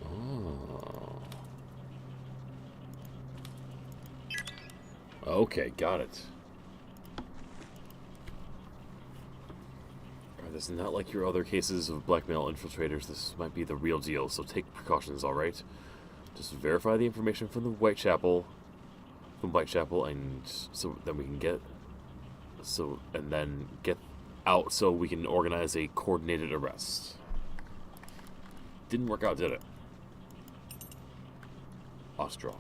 Oh. Okay, got it. Alright, this is not like your other cases of blackmail infiltrators. This might be the real deal, so take precautions, alright? Just verify the information from Whitechapel, and so then we can get, and then get out so we can organize a coordinated arrest. Didn't work out, did it? Ostrog.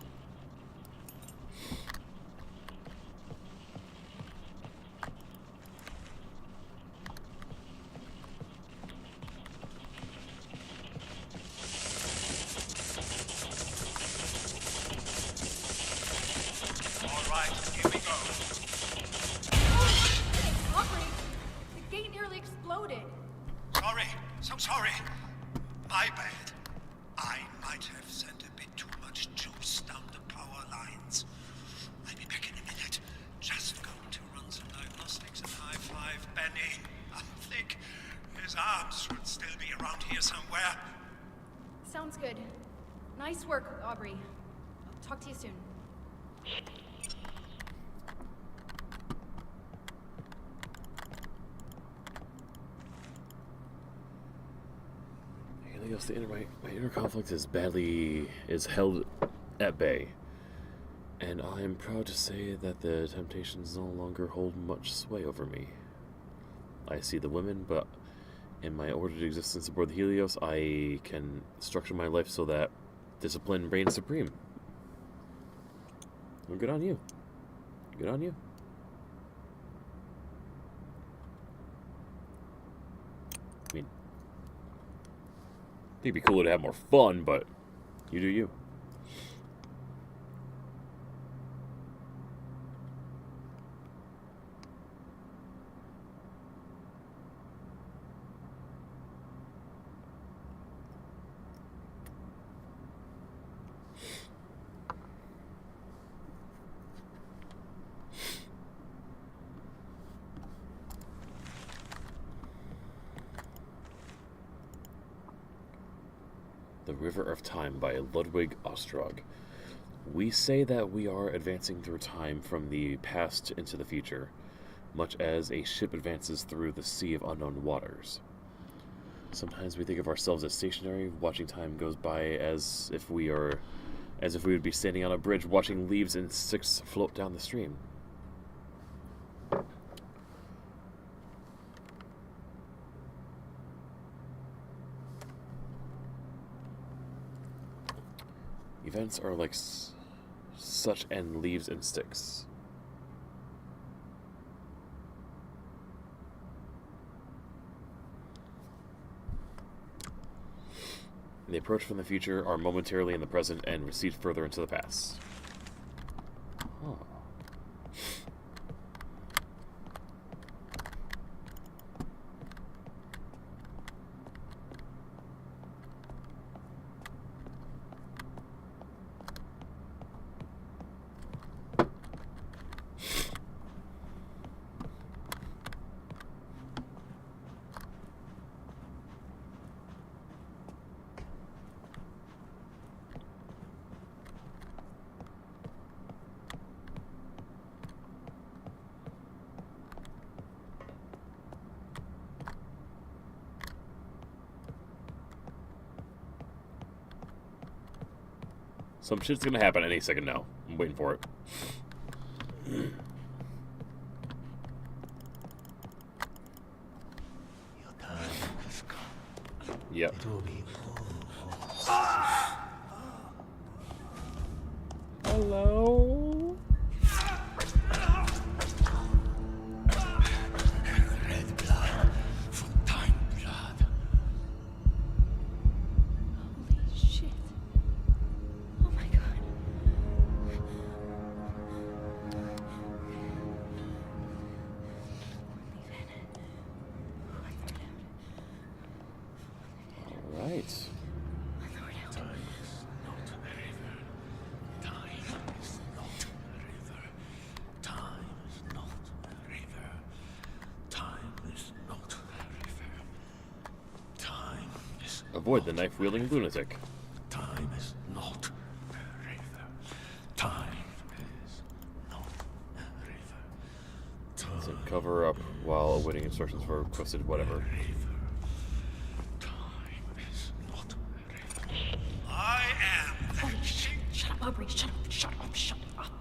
All right, here we go. Aubrey! The gate nearly exploded. Sorry, so sorry. My bad. I might have sent a bit too much juice down the power lines. I'll be back in a minute. Just going to run some diagnostics and high five Benny. I think his arms should still be around here somewhere. Sounds good. Nice work, Aubrey. I'll talk to you soon. Helios, my inner conflict is held at bay. And I am proud to say that the temptations no longer hold much sway over me. I see the women, but in my ordered existence aboard the Helios, I can structure my life so that discipline reigns supreme. Well, good on you. Good on you. I mean, it'd be cooler to have more fun, but you do you. The River of Time by Ludwig Ostrog. We say that we are advancing through time from the past into the future, much as a ship advances through the sea of unknown waters. Sometimes we think of ourselves as stationary, watching time goes by as if we would be standing on a bridge watching leaves and sticks float down the stream. Events are like Such and leaves and sticks. They approach from the future, are momentarily in the present, and recede further into the past. Huh. Some shit's gonna happen any second now. I'm waiting for it. Your time has come. Yep. It will be Hello? red blood for time blood. Holy shit. Oh my god. Alright. Time is not a river. Time is not a river. Time is not a river. Time is not a river. Time is Avoid the knife-wielding lunatic. Time is not a river. Time is not a river. Time So cover up while awaiting instructions for requested whatever. river. Time is not a river. I am Holy shit. Shut up, Aubrey. Shut up. Shut up. Shut up.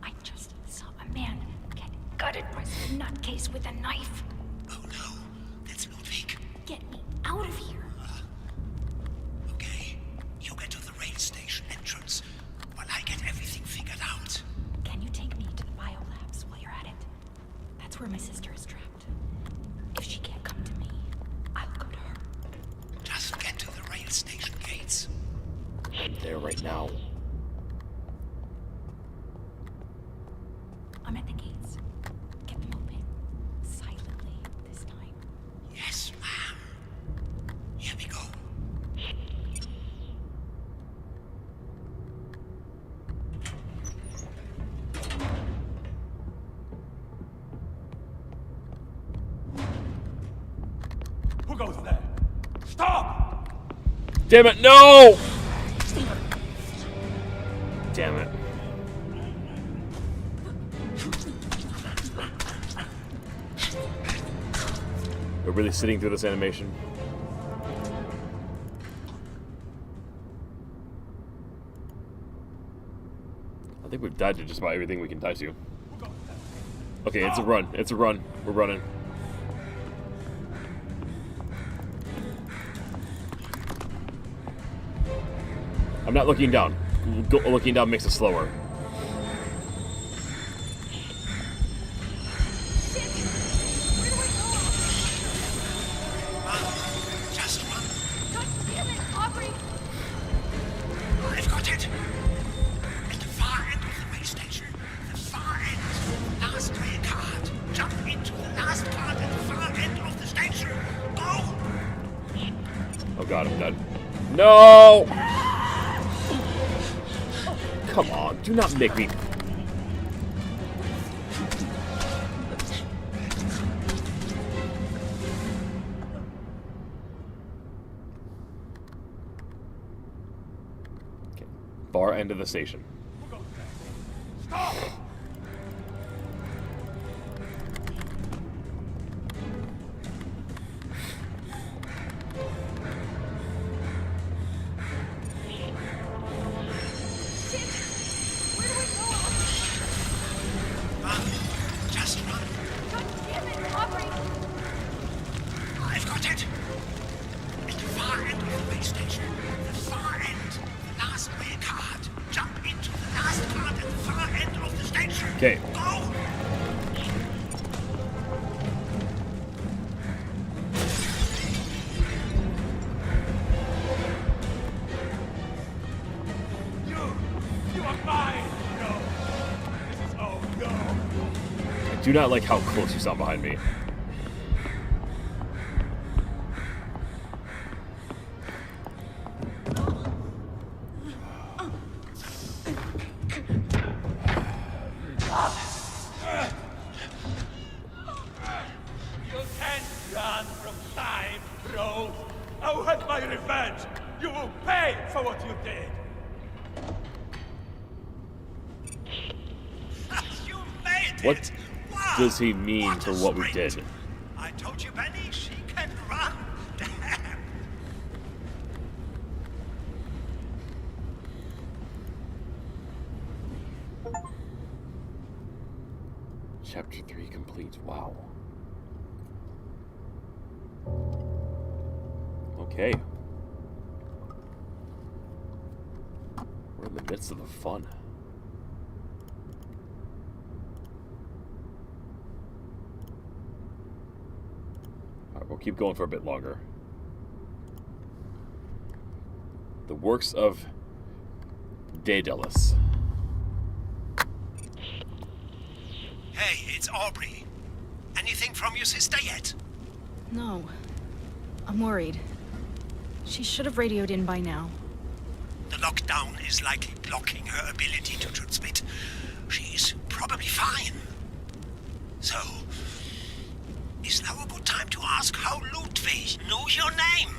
I just saw a man get gutted by some nutcase with a knife. Oh no, that's Ludwig. Get me out of here. Okay, you get to the rail station entrance while I get everything figured out. Can you take me to the biolabs while you're at it? That's where my sister is trapped. If she can't come to me, I'll go to her. Just get to the rail station gates. I'm there right now. I'm at the gates. Get them open. Silently this time. Yes, ma'am. Here we go. Who goes there? Stop! Damn it, no! Damn it. We're really sitting through this animation. I think we've died to just about everything we can die to. Okay, it's a run. It's a run. We're running. I'm not looking down. Looking down makes it slower. Just run. God damn it, Aubrey! I've got it. At the far end of the rail station. The far end. Last rail card. Jump into the last card at the far end of the station. Go! Oh god, I'm dead. No! Come on, do not make me. Okay. Far end of the station. Run. Just run. God damn it, Aubrey! I've got it. At the far end of the rail station. The far end. The last rail card. Jump into the last card at Okay. Go! You are mine! No! This is oh no! I do not like how close you sound behind me. You can't run from time, Rose. I'll have my revenge. You will pay for what you did. You made it! What Wow. does he mean What for a what we sprint. did? I told you, Benny, she can run. Damn. Chapter 3 complete. Wow. Okay. We're in the midst of the fun. Alright, we'll keep going for a bit longer. The works of Daedalus. Hey, it's Aubrey. Anything from your sister yet? No. I'm worried. She should have radioed in by now. The lockdown is likely blocking her ability to transmit. She's probably fine. So, is now a good time to ask how Ludwig knew your name?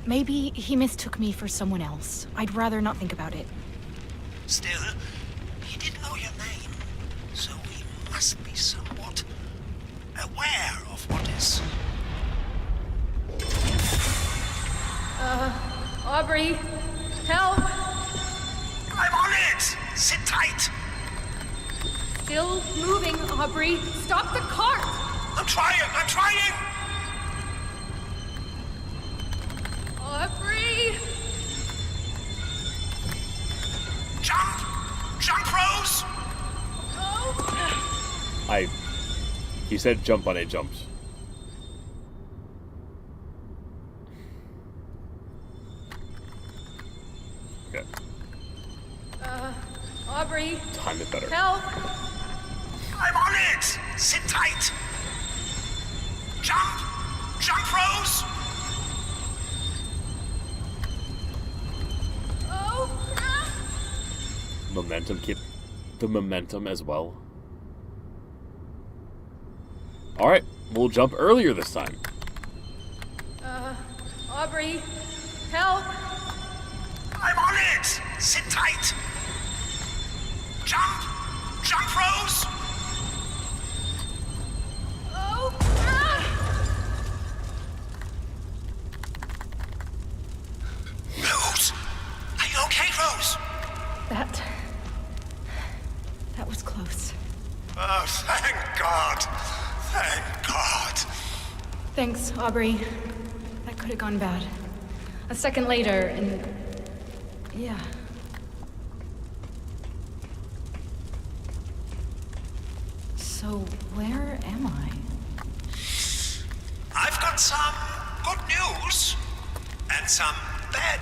Maybe he mistook me for someone else. I'd rather not think about it. Still, he did know your name, so he must be somewhat aware of what is. Aubrey, help! I'm on it! Sit tight! Still moving, Aubrey. Stop the cart! I'm trying! Aubrey! Jump! Jump, Rose! Oh! He said jump on, I jumped. Okay. Aubrey, Time it better. help! I'm on it! Sit tight! Jump! Jump, Rose! Oh, crap! Momentum, keep the momentum as well. Alright, we'll jump earlier this time. Aubrey, help! I'm on it! Sit tight! Jump! Jump, Rose! Oh, crap! Rose! Are you okay, Rose? That was close. Oh, thank God! Thank God! Thanks, Aubrey. That could have gone bad. A second later, and... yeah. So, where am I? I've got some good news and some bad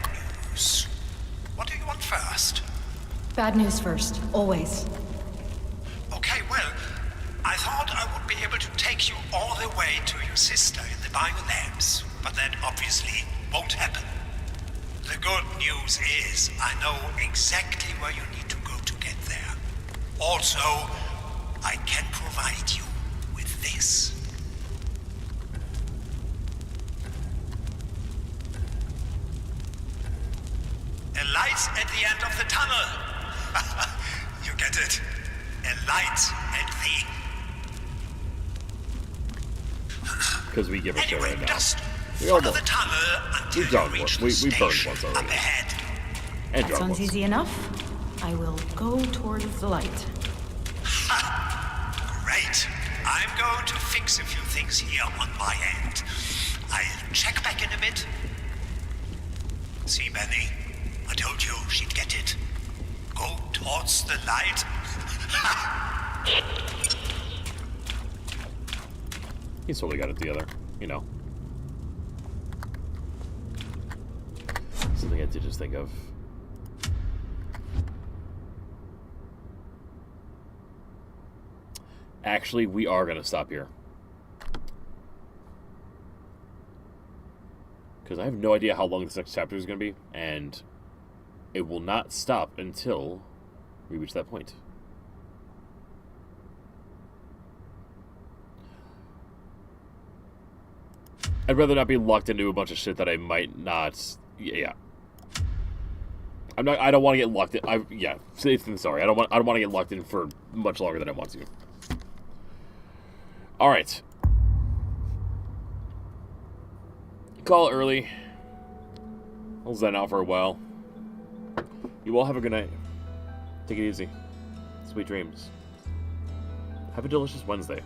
news. What do you want first? Bad news first, always. Okay, well, I thought I would be able to take you all the way to your sister in the biolabs, but that obviously won't happen. The good news is I know exactly where you need to go to get there. Also, I can provide you with this. A light at the end of the tunnel. You get it? A light at the... Because we give a shit Anyway, right now. just We follow almost- the tunnel until We've done you reach one. the We burned station once already. up ahead. And That drop sounds ones. easy enough. I will go towards the light. Great. I'm going to fix a few things here on my end. I'll check back in a bit. See, Benny? I told you she'd get it. Go towards the light. He's totally got it together, you know. Something I did just think of. Actually, we are going to stop here. Because I have no idea how long this next chapter is going to be, and it will not stop until we reach that point. I'd rather not be locked into a bunch of shit that I might not. Yeah. I don't want to get locked in. Yeah. Sorry. I don't want to get locked in for much longer than I want to. All right. Call early. I'll zen out for a while. You all have a good night. Take it easy. Sweet dreams. Have a delicious Wednesday.